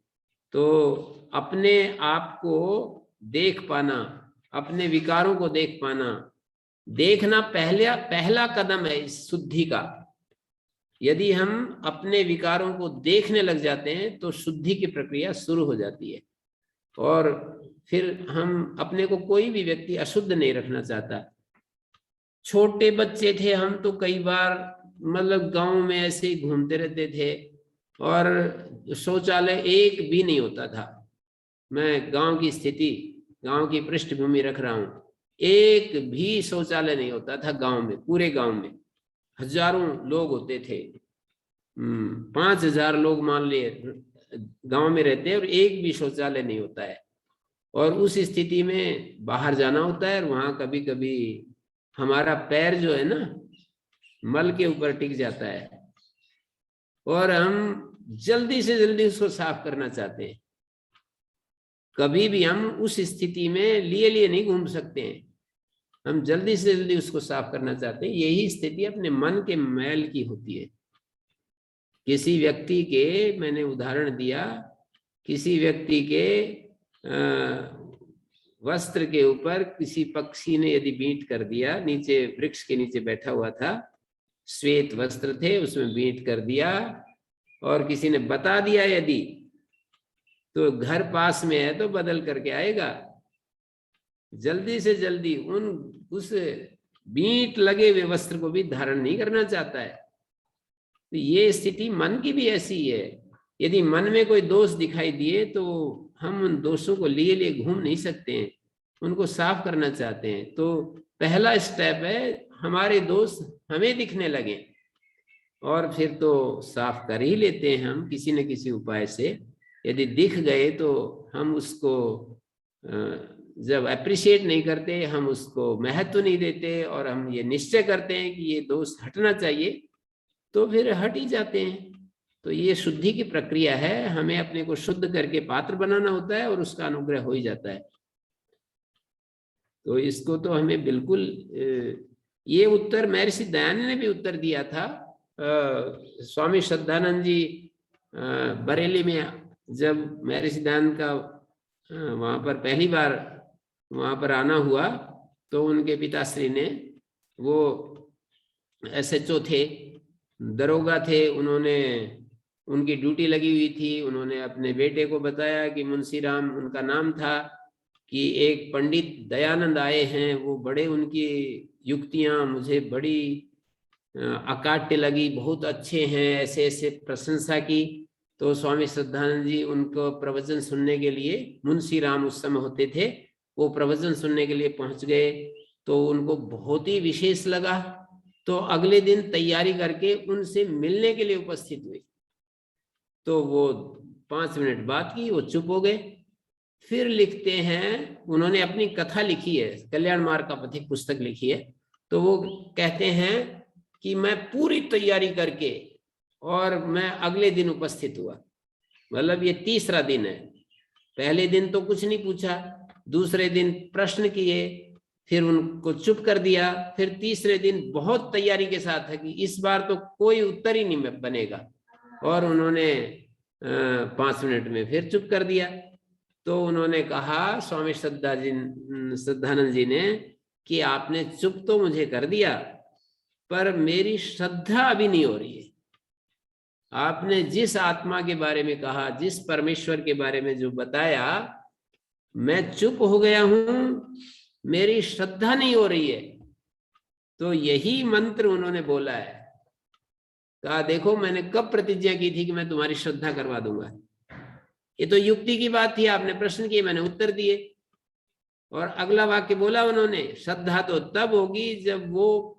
तो अपने आप को देख पाना, अपने विकारों को देख पाना, देखना पहला कदम है इस शुद्धि का। यदि हम अपने विकारों को देखने लग जाते हैं तो शुद्धि की प्रक्रिया शुरू हो जाती है। और फिर हम अपने को, कोई भी व्यक्ति अशुद्ध नहीं रखना चाहता। छोटे बच्चे थे हम तो कई बार मतलब गांव में ऐसे ही घूमते रहते थे और शौचालय एक भी नहीं होता था। मैं गांव की स्थिति, गांव की पृष्ठभूमि रख रहा हूं, एक भी शौचालय नहीं होता था गांव में। पूरे गांव में हजारों लोग होते थे, 5,000 लोग मान लिए गांव में रहते हैं और एक भी शौचालय नहीं होता है। और उस स्थिति में बाहर जाना होता है और वहां कभी कभी हमारा पैर जो है ना मल के ऊपर टिक जाता है और हम जल्दी से जल्दी उसको साफ करना चाहते हैं। कभी भी हम उस स्थिति में लिए नहीं घूम सकते हैं, हम जल्दी से जल्दी उसको साफ करना चाहते हैं। यही स्थिति अपने मन के मैल की होती है। किसी व्यक्ति के, मैंने उदाहरण दिया, किसी व्यक्ति के वस्त्र के ऊपर किसी पक्षी ने यदि बींट कर दिया, नीचे वृक्ष के नीचे बैठा हुआ था, श्वेत वस्त्र थे, उसमें बींट कर दिया और किसी ने बता दिया यदि, तो घर पास में है तो बदल करके आएगा। जल्दी से जल्दी उस बींट लगे हुए वस्त्र को भी धारण नहीं करना चाहता है। तो ये स्थिति मन की भी ऐसी है। यदि मन में कोई दोष दिखाई दिए तो हम उन दोषों को लिए घूम नहीं सकते हैं, उनको साफ करना चाहते हैं। तो पहला स्टेप है हमारे दोष हमें दिखने लगे और फिर तो साफ कर ही लेते हैं हम किसी न किसी उपाय से। यदि दिख गए तो हम उसको जब अप्रिशिएट नहीं करते, हम उसको महत्व नहीं देते और हम ये निश्चय करते हैं कि ये दोष हटना चाहिए, तो फिर हट ही जाते हैं। तो ये शुद्धि की प्रक्रिया है, हमें अपने को शुद्ध करके पात्र बनाना होता है और उसका अनुग्रह हो ही जाता है। तो इसको तो हमें बिल्कुल, ये उत्तर महर्षि दयानंद ने भी उत्तर दिया था। स्वामी श्रद्धानंद जी बरेली में जब महर्षि दयानंद का वहां पर पहली बार वहां पर आना हुआ तो उनके पिताश्री ने, वो SHO थे, दरोगा थे, उन्होंने, उनकी ड्यूटी लगी हुई थी, उन्होंने अपने बेटे को बताया कि मुंशी राम उनका नाम था, कि एक पंडित दयानंद आए हैं, वो बड़े, उनकी युक्तियां मुझे बड़ी अकाट्य लगी, बहुत अच्छे हैं, ऐसे ऐसे प्रशंसा की। तो स्वामी श्रद्धानंद जी उनको प्रवचन सुनने के लिए, मुंशी राम उस समय होते थे, वो प्रवचन सुनने के लिए पहुंच गए। तो उनको बहुत ही विशेष लगा, तो अगले दिन तैयारी करके उनसे मिलने के लिए उपस्थित हुए। तो वो 5 मिनट बात की, वो चुप हो गए। फिर लिखते हैं, उन्होंने अपनी कथा लिखी है, कल्याण मार्ग का पथिक पुस्तक लिखी है। तो वो कहते हैं कि मैं पूरी तैयारी करके और मैं अगले दिन उपस्थित हुआ। मतलब ये तीसरा दिन है। पहले दिन तो कुछ नहीं पूछा, दूसरे दिन प्रश्न किए, फिर उनको चुप कर दिया, फिर तीसरे दिन बहुत तैयारी के साथ है कि इस बार तो कोई उत्तर ही नहीं बनेगा, और उन्होंने 5 मिनट में फिर चुप कर दिया। तो उन्होंने कहा स्वामी श्रद्धानंद जी ने कि आपने चुप तो मुझे कर दिया, पर मेरी श्रद्धा अभी नहीं हो रही है। आपने जिस आत्मा के बारे में कहा, जिस परमेश्वर के बारे में जो बताया, मैं चुप हो गया हूं, मेरी श्रद्धा नहीं हो रही है। तो यही मंत्र उन्होंने बोला है, कहा देखो मैंने कब प्रतिज्ञा की थी कि मैं तुम्हारी श्रद्धा करवा दूंगा। ये तो युक्ति की बात थी, आपने प्रश्न किए, मैंने उत्तर दिए। और अगला वाक्य बोला उन्होंने, श्रद्धा तो तब होगी जब वो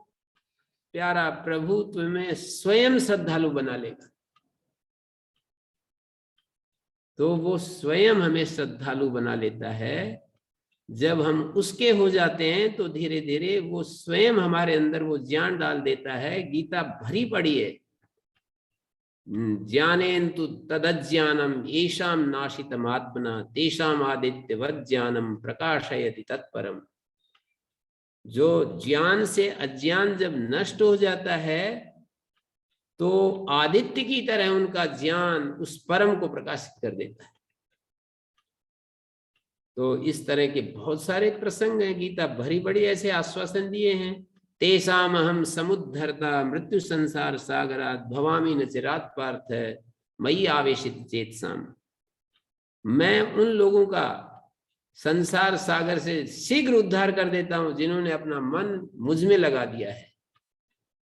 प्यारा प्रभु तुम्हें स्वयं श्रद्धालु बना लेगा। तो वो स्वयं हमें श्रद्धालु बना लेता है। जब हम उसके हो जाते हैं तो धीरे धीरे वो स्वयं हमारे अंदर वो ज्ञान डाल देता है। गीता भरी पड़ी है, ज्ञानेन्तु तदज्ञानम येषाम नाशितम आत्मना तेषाम आदित्यवत् ज्ञानम प्रकाशयति तत्परम। जो ज्ञान से अज्ञान जब नष्ट हो जाता है तो आदित्य की तरह उनका ज्ञान उस परम को प्रकाशित कर देता है। तो इस तरह के बहुत सारे प्रसंग हैं, गीता भरी बड़ी ऐसे आश्वासन दिए हैं। तेषाम अहम समुद्धरता मृत्यु संसार सागरात भवामी न चिरात पार्थ मयि आवेशित चेतसाम। मैं उन लोगों का संसार सागर से शीघ्र उद्धार कर देता हूं जिन्होंने अपना मन मुझ में लगा दिया है।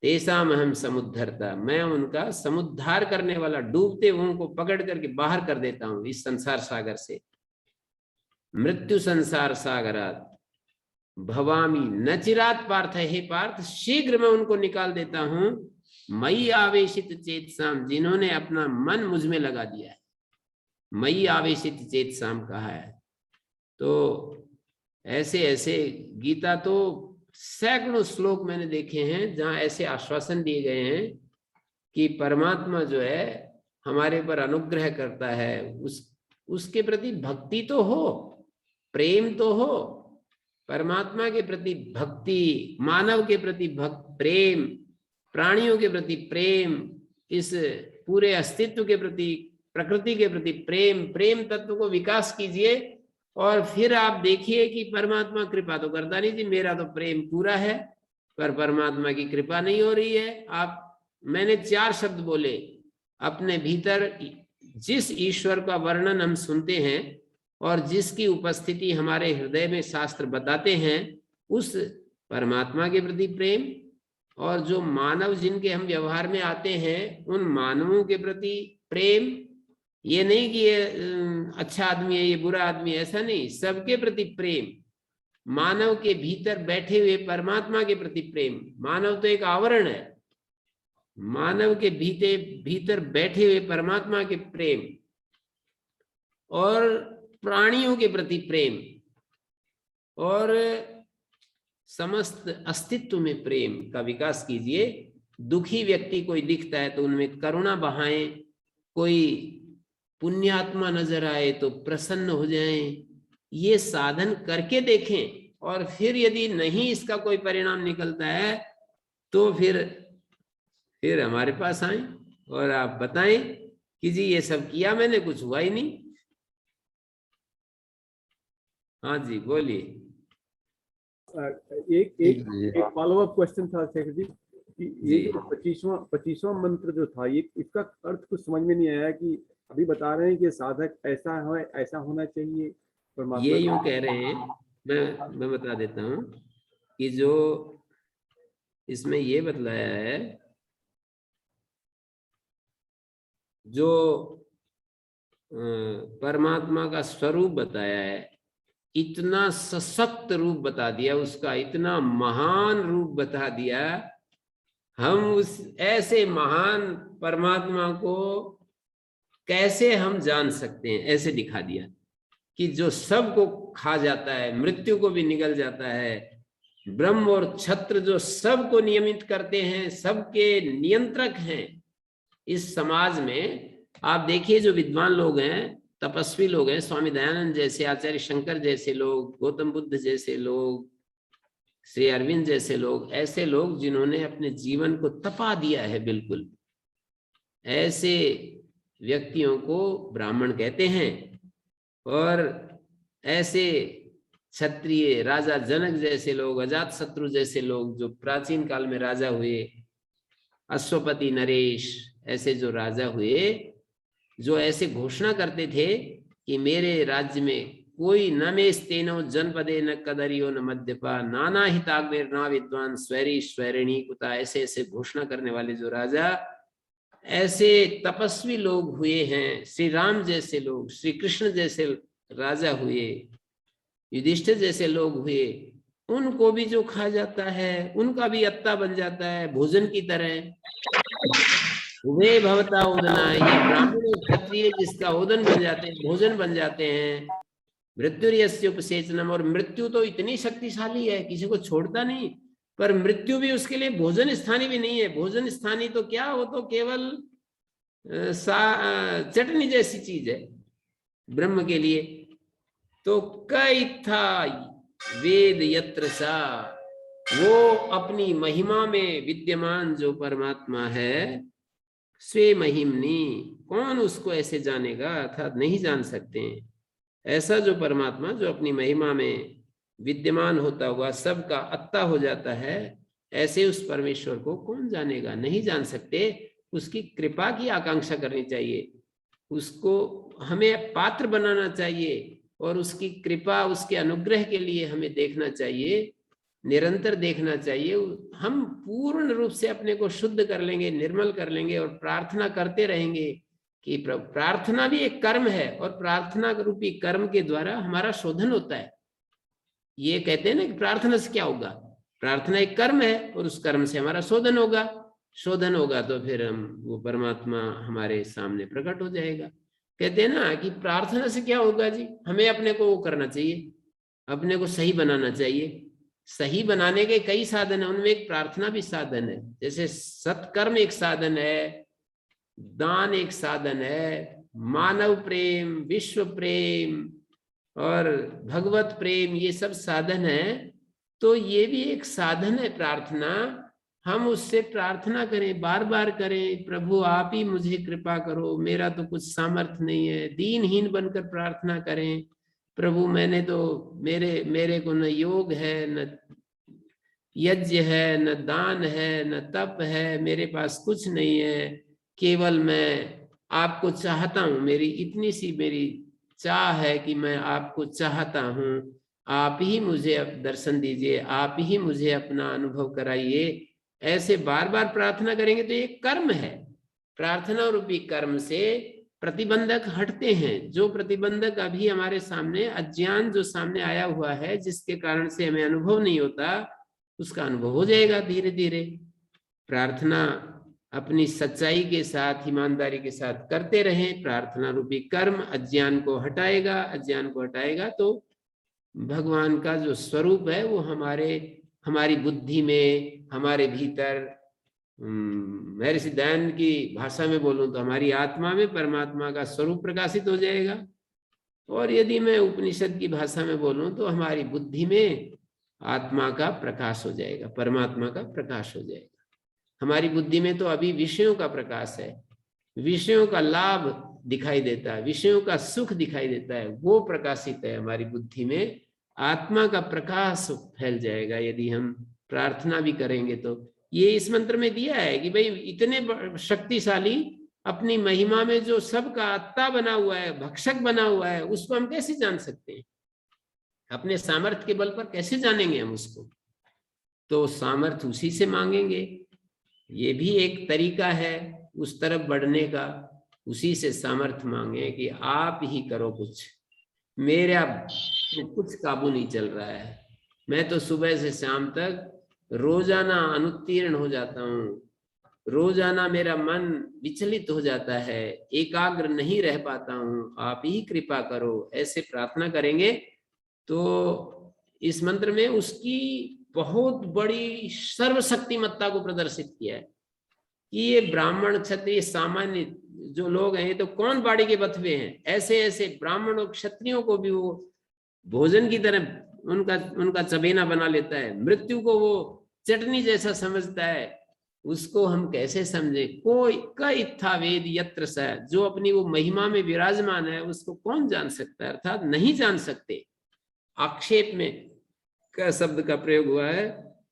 तेषाम अहम समुद्धरता, मैं उनका समुद्धार करने वाला, डूबते हुओं को पकड़ करके बाहर कर देता हूं इस संसार सागर से। मृत्यु संसार सागरात भवामी न चिरात पार्थ, हे पार्थ शीघ्र मैं उनको निकाल देता हूं। मयि आवेशित चेतसाम, जिन्होंने अपना मन मुझ में लगा दिया है। मयि आवेशित चेतसाम कहा है। तो ऐसे ऐसे गीता तो सैकड़ों श्लोक मैंने देखे हैं जहां ऐसे आश्वासन दिए गए हैं कि परमात्मा जो है हमारे पर अनुग्रह करता है, उसके प्रति भक्ति तो हो, प्रेम तो हो। परमात्मा के प्रति भक्ति, मानव के प्रति प्रेम, प्राणियों के प्रति प्रेम, इस पूरे अस्तित्व के प्रति, प्रकृति के प्रति प्रेम तत्व को विकास कीजिए और फिर आप देखिए कि परमात्मा कृपा तो करता नहीं थी। मेरा तो प्रेम पूरा है पर परमात्मा की कृपा नहीं हो रही है। मैंने 4 शब्द बोले, अपने भीतर जिस ईश्वर का वर्णन हम सुनते हैं और जिसकी उपस्थिति हमारे हृदय में शास्त्र बताते हैं, उस परमात्मा के प्रति प्रेम, और जो मानव जिनके हम व्यवहार में आते हैं उन मानवों के प्रति प्रेम। ये नहीं कि ये अच्छा आदमी है, ये बुरा आदमी है, ऐसा नहीं, सबके प्रति प्रेम। मानव के भीतर बैठे हुए परमात्मा के प्रति प्रेम। मानव तो एक आवरण है, मानव के भीतर बैठे हुए परमात्मा के प्रेम, और प्राणियों के प्रति प्रेम, और समस्त अस्तित्व में प्रेम का विकास कीजिए। दुखी व्यक्ति कोई दिखता है तो उनमें करुणा बहाएं, कोई पुण्यात्मा नजर आए तो प्रसन्न हो जाएं। ये साधन करके देखें और फिर यदि नहीं इसका कोई परिणाम निकलता है तो फिर हमारे पास आए और आप बताएं कि जी ये सब किया मैंने, कुछ हुआ ही नहीं। हाँ जी बोलिए। एक फॉलो अप क्वेश्चन था शेखर जी कि ये जो 25वां मंत्र जो था, ये इसका अर्थ कुछ समझ में नहीं आया कि अभी बता रहे हैं कि साधक ऐसा है, ऐसा होना चाहिए। ये यूं कह रहे हैं, मैं बता देता हूं कि जो इसमें ये बतलाया है, जो परमात्मा का स्वरूप बताया है, इतना सशक्त रूप बता दिया उसका, इतना महान रूप बता दिया। हम उस ऐसे महान परमात्मा को कैसे हम जान सकते हैं, ऐसे दिखा दिया कि जो सबको खा जाता है, मृत्यु को भी निगल जाता है, ब्रह्म और छत्र जो सबको नियमित करते हैं, सबके नियंत्रक हैं इस समाज में। आप देखिए जो विद्वान लोग हैं, तपस्वी लोग हैं, स्वामी दयानंद जैसे, आचार्य शंकर जैसे लोग, गौतम बुद्ध जैसे लोग, श्री अरविंद जैसे लोग, ऐसे लोग जिन्होंने अपने जीवन को तपा दिया है बिल्कुल, ऐसे व्यक्तियों को ब्राह्मण कहते हैं। और ऐसे क्षत्रिय राजा जनक जैसे लोग, अजातशत्रु जैसे लोग जो प्राचीन काल में राजा हुए, अश्वपति नरेश ऐसे जो राजा हुए, जो ऐसे घोषणा करते थे कि मेरे राज्य में कोई न में स्तेनो जनपदे न कदरियो न मध्यपा नाना हिताग्निर ना विद्वान स्वैरी स्वैरिणी कुता, ऐसे ऐसे घोषणा करने वाले जो राजा, ऐसे तपस्वी लोग हुए हैं, श्री राम जैसे लोग, श्री कृष्ण जैसे राजा हुए, युधिष्ठिर जैसे लोग हुए, उनको भी जो खा जाता है उनका भी अत्ता बन जाता है भोजन की तरह। वे भवता ओदना, ये ब्राह्मण और क्षत्रिय जिसका ओदन बन जाते हैं, भोजन बन जाते हैं। मृत्यु यस्य उपसेचनम, और मृत्यु तो इतनी शक्तिशाली है, किसी को छोड़ता नहीं, पर मृत्यु भी उसके लिए भोजन स्थानी भी नहीं है। भोजन स्थानी तो क्या, वो तो केवल चटनी जैसी चीज है ब्रह्म के लिए। तो कई था वेद यत्र सा, वो अपनी महिमा में विद्यमान जो परमात्मा है, स्वे महिमनी, कौन उसको ऐसे जानेगा, अर्थात नहीं जान सकते हैं। ऐसा जो परमात्मा जो अपनी महिमा में विद्यमान होता हुआ सबका अत्ता हो जाता है, ऐसे उस परमेश्वर को कौन जानेगा, नहीं जान सकते। उसकी कृपा की आकांक्षा करनी चाहिए, उसको हमें पात्र बनाना चाहिए, और उसकी कृपा, उसके अनुग्रह के लिए हमें देखना चाहिए, निरंतर देखना चाहिए। हम पूर्ण रूप से अपने को शुद्ध कर लेंगे, निर्मल कर लेंगे, और प्रार्थना करते रहेंगे कि प्रार्थना भी एक कर्म है, और प्रार्थना रूपी कर्म के द्वारा हमारा शोधन होता है। ये कहते हैं ना कि प्रार्थना से क्या होगा, प्रार्थना एक कर्म है, और उस कर्म से हमारा शोधन होगा। शोधन होगा तो फिर हम वो परमात्मा हमारे सामने प्रकट हो जाएगा। कहते हैं ना कि प्रार्थना से क्या होगा जी, हमें अपने को वो करना चाहिए, अपने को सही बनाना चाहिए। सही बनाने के कई साधन है, उनमें एक प्रार्थना भी साधन है। जैसे सत्कर्म एक साधन है, दान एक साधन है, मानव प्रेम, विश्व प्रेम और भगवत प्रेम, ये सब साधन है। तो ये भी एक साधन है प्रार्थना। हम उससे प्रार्थना करें, बार बार करें, प्रभु आप ही मुझे कृपा करो, मेरा तो कुछ सामर्थ्य नहीं है। दीनहीन बनकर प्रार्थना करें, प्रभु मैंने तो मेरे को न योग है, न यज्ञ है, न दान है, न तप है, मेरे पास कुछ नहीं है, केवल मैं आपको चाहता हूँ। मेरी इतनी सी मेरी चाह है कि मैं आपको चाहता हूँ, आप ही मुझे अब दर्शन दीजिए, आप ही मुझे अपना अनुभव कराइए। ऐसे बार बार प्रार्थना करेंगे तो ये कर्म है। प्रार्थना रूपी कर्म से प्रतिबंधक हटते हैं। जो प्रतिबंधक अभी हमारे सामने, अज्ञान जो सामने आया हुआ है, जिसके कारण से हमें अनुभव नहीं होता, उसका अनुभव हो जाएगा धीरे धीरे। प्रार्थना अपनी सच्चाई के साथ, ईमानदारी के साथ करते रहें। प्रार्थना रूपी कर्म अज्ञान को हटाएगा। अज्ञान को हटाएगा तो भगवान का जो स्वरूप है वो हमारी बुद्धि में, हमारे भीतर, महर्षि दयानंद की भाषा में बोलूं तो हमारी आत्मा में परमात्मा का स्वरूप प्रकाशित हो जाएगा। और यदि मैं उपनिषद की भाषा में बोलूं तो हमारी बुद्धि में आत्मा का प्रकाश हो जाएगा, परमात्मा का प्रकाश हो जाएगा। हमारी बुद्धि में तो अभी विषयों का प्रकाश है, विषयों का लाभ दिखाई देता है, विषयों का सुख दिखाई देता है, वो प्रकाशित है हमारी बुद्धि में। आत्मा का प्रकाश फैल जाएगा यदि हम प्रार्थना भी करेंगे तो। ये इस मंत्र में दिया है कि भाई इतने शक्तिशाली, अपनी महिमा में जो सबका आत्ता बना हुआ है, भक्षक बना हुआ है, उसको हम कैसे जान सकते हैं? अपने सामर्थ्य के बल पर कैसे जानेंगे हम उसको? तो सामर्थ्य उसी से मांगेंगे। ये भी एक तरीका है उस तरफ बढ़ने का। उसी से सामर्थ्य मांगे कि आप ही करो कुछ, मेरा कुछ काबू नहीं चल रहा है। मैं तो सुबह से शाम तक रोजाना अनुत्तीर्ण हो जाता हूँ, रोजाना मेरा मन विचलित हो जाता है, एकाग्र नहीं रह पाता हूँ, आप ही कृपा करो। ऐसे प्रार्थना करेंगे तो इस मंत्र में उसकी बहुत बड़ी सर्वशक्तिमत्ता को प्रदर्शित किया है कि ये ब्राह्मण क्षत्रिय सामान्य जो लोग हैं, ये तो कौन बाड़ी के बथवे हैं। ऐसे ऐसे ब्राह्मण और क्षत्रियों को भी वो भोजन की तरह उनका चबेना बना लेता है। मृत्यु को वो चटनी जैसा समझता है। उसको हम कैसे समझे? कोई कई इत्था वेद यत्र स, जो अपनी वो महिमा में विराजमान है, उसको कौन जान सकता है? अर्थात नहीं जान सकते। आक्षेप में का शब्द का प्रयोग हुआ है।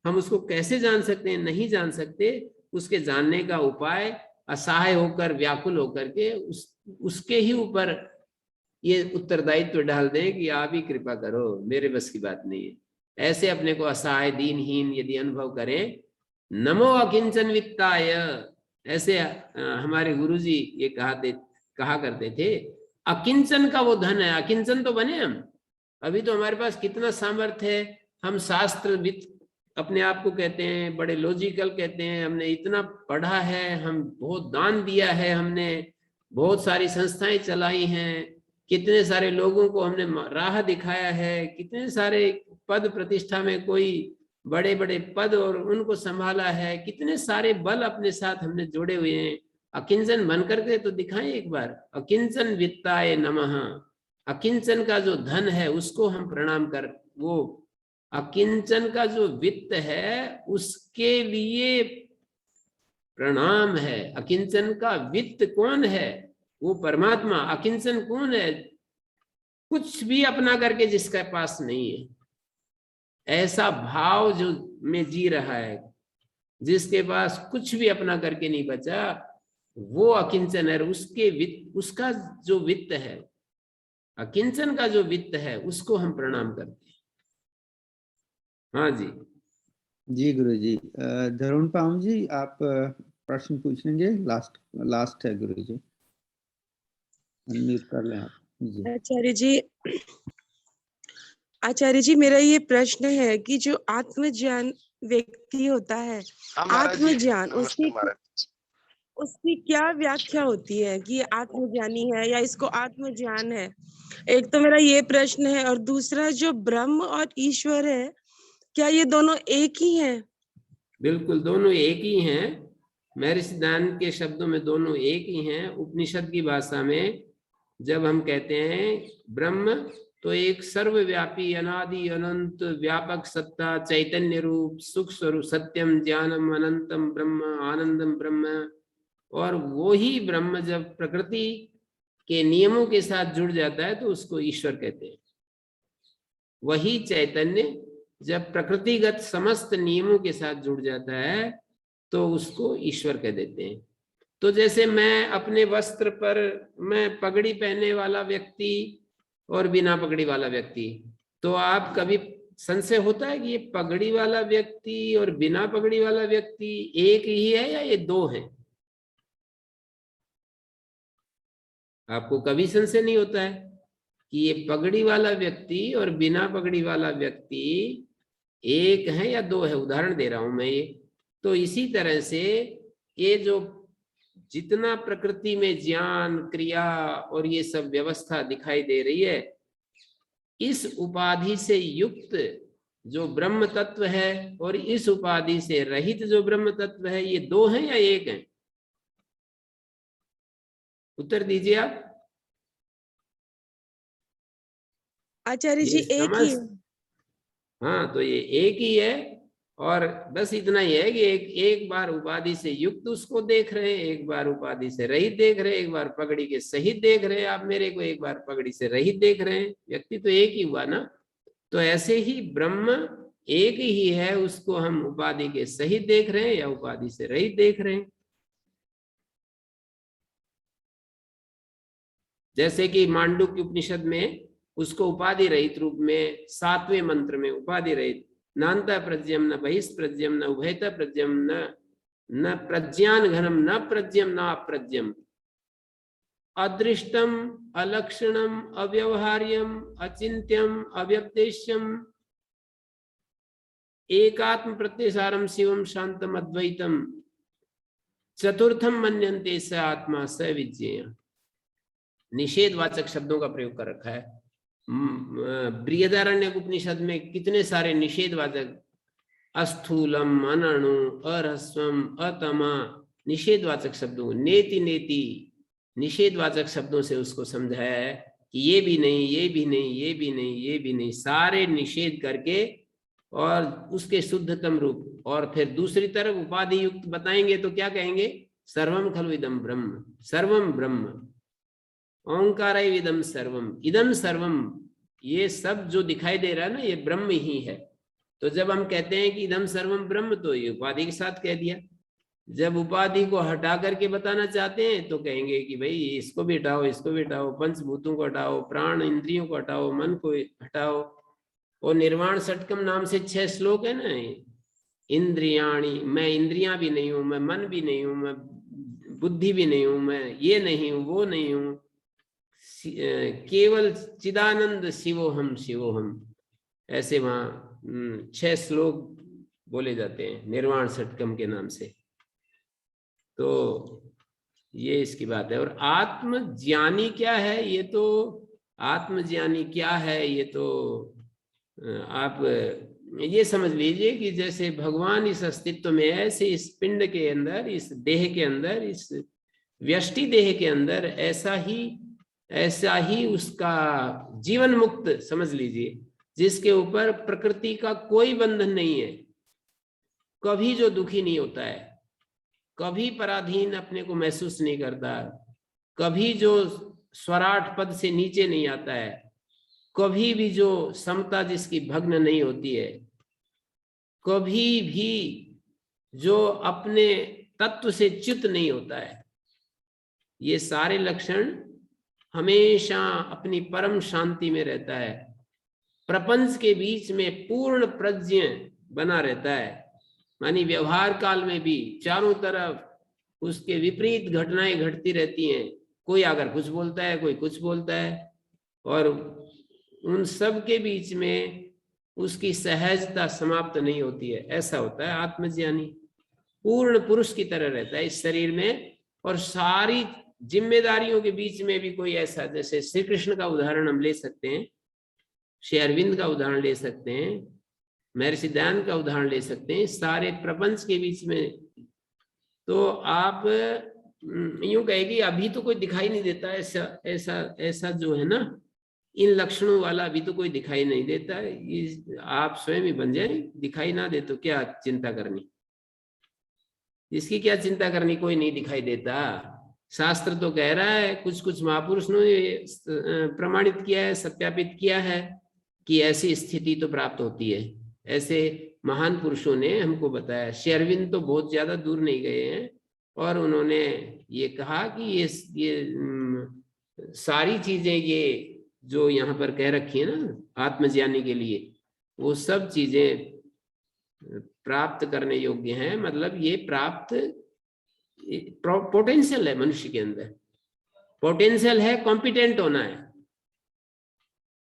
हम उसको कैसे जान सकते हैं? नहीं जान सकते। उसके जानने का उपाय असहाय होकर, व्याकुल होकर के उसके ही ऊपर ये उत्तरदायित्व डाल दें कि आप ही कृपा करो, मेरे बस की बात नहीं है। ऐसे अपने को असहाय, दीनहीन यदि अनुभव करें, नमो अकिंचन वित्ताय, ऐसे हमारे गुरुजी ये कहा करते थे, अकिंचन का वो धन है। अकिंचन तो बने हम, अभी तो हमारे पास कितना सामर्थ्य है, हम शास्त्रविद अपने आप को कहते हैं, बड़े लॉजिकल कहते हैं, हमने इतना पढ़ा है, हम बहुत दान दिया है, हमने बहुत सारी संस्थाएं चलाई हैं, कितने सारे लोगों को हमने राह दिखाया है, कितने सारे पद प्रतिष्ठा में कोई बड़े बड़े पद और उनको संभाला है, कितने सारे बल अपने साथ हमने जोड़े हुए हैं। अकिंचन बन करके तो दिखाएं एक बार। अकिंचन वित्ताय नमः, अकिंचन का जो धन है उसको हम प्रणाम कर, वो अकिंचन का जो वित्त है उसके लिए प्रणाम है। अकिंचन का वित्त कौन है? वो परमात्मा। अकिंचन कौन है? कुछ भी अपना करके जिसके पास नहीं है, ऐसा भाव जो में जी रहा है, जिसके पास कुछ भी अपना करके नहीं बचा, वो अकिंचन है। उसके वित्त, उसका जो वित्त है, अकिंचन का जो वित्त है, उसको हम प्रणाम करते हैं। हाँ जी जी गुरुजी। धरुण पाम जी, आप प्रश्न पूछेंगे? लास्ट है गुरुजी, अनम्यूट कर लें आप जी। आचार्य जी, मेरा ये प्रश्न है कि जो आत्मज्ञान व्यक्ति होता है, आत्मज्ञान, उसकी क्या व्याख्या होती है कि ये आत्मज्ञानी है या इसको आत्मज्ञान है? एक तो मेरा ये प्रश्न है, और दूसरा जो ब्रह्म और ईश्वर है, क्या ये दोनों एक ही हैं? बिल्कुल, दोनों एक ही हैं। महर्षि दयानंद के शब्दों में दोनों एक ही हैं। उपनिषद की भाषा में जब हम कहते हैं ब्रह्म, तो एक सर्वव्यापी अनादि अनंत व्यापक सत्ता चैतन्य रूप सुख स्वरूप सत्यम ज्ञानम अनंतम ब्रह्म आनंदम ब्रह्म। और वो ही ब्रह्म जब प्रकृति के नियमों के साथ जुड़ जाता है तो उसको ईश्वर कहते हैं। वही चैतन्य जब प्रकृतिगत समस्त नियमों के साथ जुड़ जाता है तो उसको ईश्वर कह देते हैं। तो जैसे मैं अपने वस्त्र पर, मैं पगड़ी पहनने वाला व्यक्ति और बिना पगड़ी वाला व्यक्ति, तो आप कभी संशय होता है कि ये पगड़ी वाला व्यक्ति और बिना पगड़ी वाला व्यक्ति एक ही है या ये दो हैं? आपको कभी संशय नहीं होता है कि ये पगड़ी वाला व्यक्ति और बिना पगड़ी वाला व्यक्ति एक है या दो है? उदाहरण दे रहा हूं मैं ये। तो इसी तरह से ये जो जितना प्रकृति में ज्ञान क्रिया और ये सब व्यवस्था दिखाई दे रही है, इस उपाधि से युक्त जो ब्रह्म तत्व है और इस उपाधि से रहित जो ब्रह्म तत्व है, ये दो हैं या एक हैं? उत्तर दीजिए आप। आचार्य जी, एक ही है। हाँ, तो ये एक ही है। और बस इतना ही है कि एक बार उपाधि से युक्त उसको देख रहे हैं, एक बार उपाधि से रहित देख रहे हैं, एक बार पगड़ी के सहित देख रहे हैं आप मेरे को, एक बार पगड़ी से रहित देख रहे हैं। व्यक्ति तो एक ही हुआ ना। तो ऐसे ही ब्रह्म एक ही है, उसको हम उपाधि के सहित देख रहे हैं या उपाधि से रहित देख रहे हैं। जैसे कि मांडुक्य उपनिषद में उसको उपाधि रहित रूप में 7वें मंत्र में उपाधि रहित, नान्ता प्रज्ञम न बहिष्प्रज्ञम न उभयता प्रज्ञम न प्रज्ञान घनम न प्रज्ञम न अप्रज्ञम अदृष्टम अलक्षणम अव्यवहार्यम अचिंत्यम अव्यपदेश्यम एकात्म प्रत्यसारम शिवम शांतम अद्वैतम चतुर्थम मन्यन्ते स आत्मा स विज्ञेय। निषेधवाचक शब्दों का प्रयोग कर रखा है। बृहदारण्यक उपनिषद में कितने सारे निषेधवाचक, अस्थूलम अनणु अरहस्वम अतमा, निषेधवाचक शब्दों, नेति नेति निषेधवाचक शब्दों से उसको समझाया है कि ये भी नहीं, ये भी नहीं, ये भी नहीं, ये भी नहीं, सारे निषेध करके और उसके शुद्धतम रूप। और फिर दूसरी तरफ उपाधि युक्त बताएंगे तो क्या कहेंगे? सर्वम खलु इदम ब्रह्म, सर्वम ब्रह्म, ओंकार इदम सर्वम, इदम सर्वम, ये सब जो दिखाई दे रहा है ना, ये ब्रह्म ही है। तो जब हम कहते हैं कि इदम सर्वम ब्रह्म, तो ये उपाधि के साथ कह दिया। जब उपाधि को हटा करके बताना चाहते हैं तो कहेंगे कि भाई इसको भी हटाओ, इसको भी हटाओ, पंचभूतों को हटाओ, प्राण इंद्रियों को हटाओ, मन को हटाओ। और निर्वाण षटकम नाम से 6 श्लोक है ना, इंद्रियाणी, मैं इंद्रियां भी नहीं हूं, मैं मन भी नहीं हूं, मैं बुद्धि भी नहीं हूं, मैं ये नहीं हूं, वो नहीं हूं, केवल चिदानंद शिवोहम शिवोहम, ऐसे वहां 6 श्लोक बोले जाते हैं निर्वाण षटकम के नाम से। तो ये इसकी बात है। और आत्मज्ञानी क्या है, ये तो आत्मज्ञानी क्या है, ये तो आप ये समझ लीजिए कि जैसे भगवान इस अस्तित्व में है, ऐसे इस पिंड के अंदर, इस देह के अंदर, इस व्यष्टि देह के अंदर ऐसा ही उसका जीवन मुक्त समझ लीजिए, जिसके ऊपर प्रकृति का कोई बंधन नहीं है, कभी जो दुखी नहीं होता है, कभी पराधीन अपने को महसूस नहीं करता, कभी जो स्वराट पद से नीचे नहीं आता है, कभी भी जो समता जिसकी भग्न नहीं होती है, कभी भी जो अपने तत्व से च्युत नहीं होता है, ये सारे लक्षण हमेशा अपनी परम शांति में रहता है, प्रपंच के बीच में पूर्ण प्रज्ञ बना रहता है। मानी व्यवहार काल में भी चारों तरफ उसके विपरीत घटनाएं घटती रहती हैं, कोई आकर कुछ बोलता है, कोई कुछ बोलता है, और उन सब के बीच में उसकी सहजता समाप्त नहीं होती है। ऐसा होता है आत्मज्ञानी, पूर्ण पुरुष की तरह रहता है इस शरीर में, और सारी जिम्मेदारियों के बीच में भी कोई ऐसा, जैसे श्री कृष्ण का उदाहरण हम ले सकते हैं, श्री अरविंद का उदाहरण ले सकते हैं, महर्षि दयानंद का उदाहरण ले सकते हैं, सारे प्रपंच के बीच में। तो आप यूं कहेगी अभी तो कोई दिखाई नहीं देता, ऐसा जो है ना, इन लक्षणों वाला अभी तो कोई दिखाई नहीं देता। आप स्वयं ही बन जाए, दिखाई ना दे तो क्या चिंता करनी, इसकी क्या चिंता करनी, कोई नहीं दिखाई देता। शास्त्र तो कह रहा है, कुछ महापुरुष ने प्रमाणित किया है, सत्यापित किया है कि ऐसी स्थिति तो प्राप्त होती है। ऐसे महान पुरुषों ने हमको बताया। श्री अरविंद तो बहुत ज्यादा दूर नहीं गए हैं, और उन्होंने ये कहा कि ये सारी चीजें, ये जो यहाँ पर कह रखी है ना आत्मज्ञानी के लिए, वो सब चीजें प्राप्त करने योग्य हैं। मतलब ये प्राप्त पोटेंशियल है मनुष्य के अंदर, पोटेंशियल है, कॉम्पिटेंट होना है।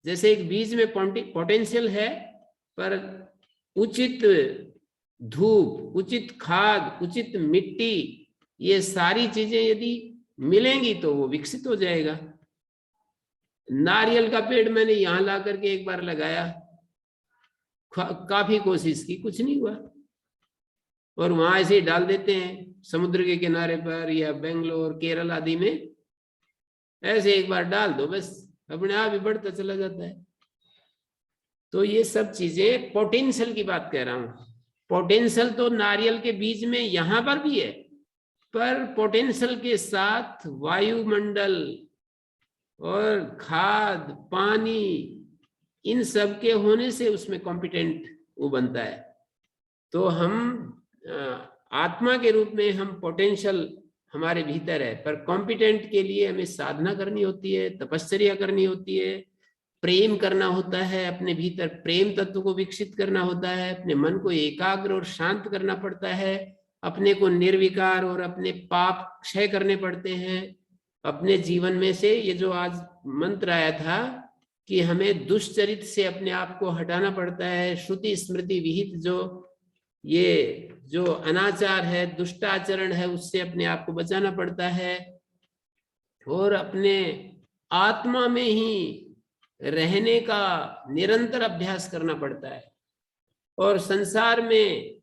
जैसे एक बीज में पोटेंशियल है, पर उचित धूप, उचित खाद, उचित मिट्टी, ये सारी चीजें यदि मिलेंगी तो वो विकसित हो जाएगा। नारियल का पेड़ मैंने यहां ला करके एक बार लगाया, काफी कोशिश की, कुछ नहीं हुआ, और वहां ऐसे ही डाल देते हैं समुद्र के किनारे पर या बेंगलोर केरल आदि में, ऐसे एक बार डाल दो बस अपने आप ही बढ़ता चला जाता है। तो ये सब चीजें पोटेंशियल की बात कह रहा हूं। पोटेंशियल तो नारियल के बीज में यहां पर भी है, पर पोटेंशियल के साथ वायुमंडल और खाद, पानी, इन सब के होने से उसमें कॉम्पिटेंट वो बनता है। तो हम आत्मा के रूप में हम पोटेंशियल हमारे भीतर है, पर कॉम्पिटेंट के लिए हमें साधना करनी होती है, तपश्चर्या करनी होती है, प्रेम करना होता है, अपने भीतर प्रेम तत्व को विकसित करना होता है, अपने मन को एकाग्र और शांत करना पड़ता है, अपने को निर्विकार और अपने पाप क्षय करने पड़ते हैं अपने जीवन में से। ये जो आज मंत्र आया था कि हमें दुष्चरित से अपने आप को हटाना पड़ता है, श्रुति स्मृति विहित ये जो अनाचार है, दुष्टाचरण है, उससे अपने आप को बचाना पड़ता है, और अपने आत्मा में ही रहने का निरंतर अभ्यास करना पड़ता है। और संसार में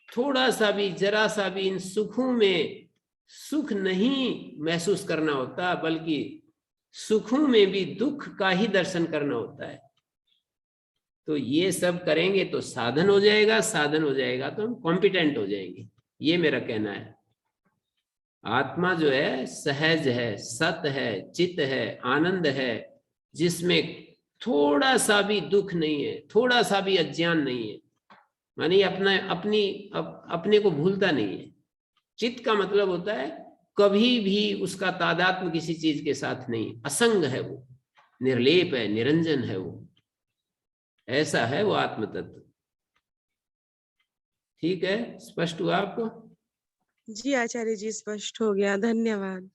थोड़ा सा भी, जरा सा भी इन सुखों में सुख नहीं महसूस करना होता, बल्कि सुखों में भी दुख का ही दर्शन करना होता है। तो ये सब करेंगे तो साधन हो जाएगा, साधन हो जाएगा तो हम कॉम्पिटेंट हो जाएंगे, ये मेरा कहना है। आत्मा जो है सहज है, सत है, चित है, आनंद है, जिसमें थोड़ा सा भी दुख नहीं है, थोड़ा सा भी अज्ञान नहीं है, मानी अपने को भूलता नहीं है। चित्त का मतलब होता है कभी भी उसका तादात्म्य किसी चीज के साथ नहीं, असंग है वो, निर्लेप है, निरंजन है वो, ऐसा है वो आत्म तत्व। ठीक है, स्पष्ट हुआ आपको? जी आचार्य जी, स्पष्ट हो गया, धन्यवाद।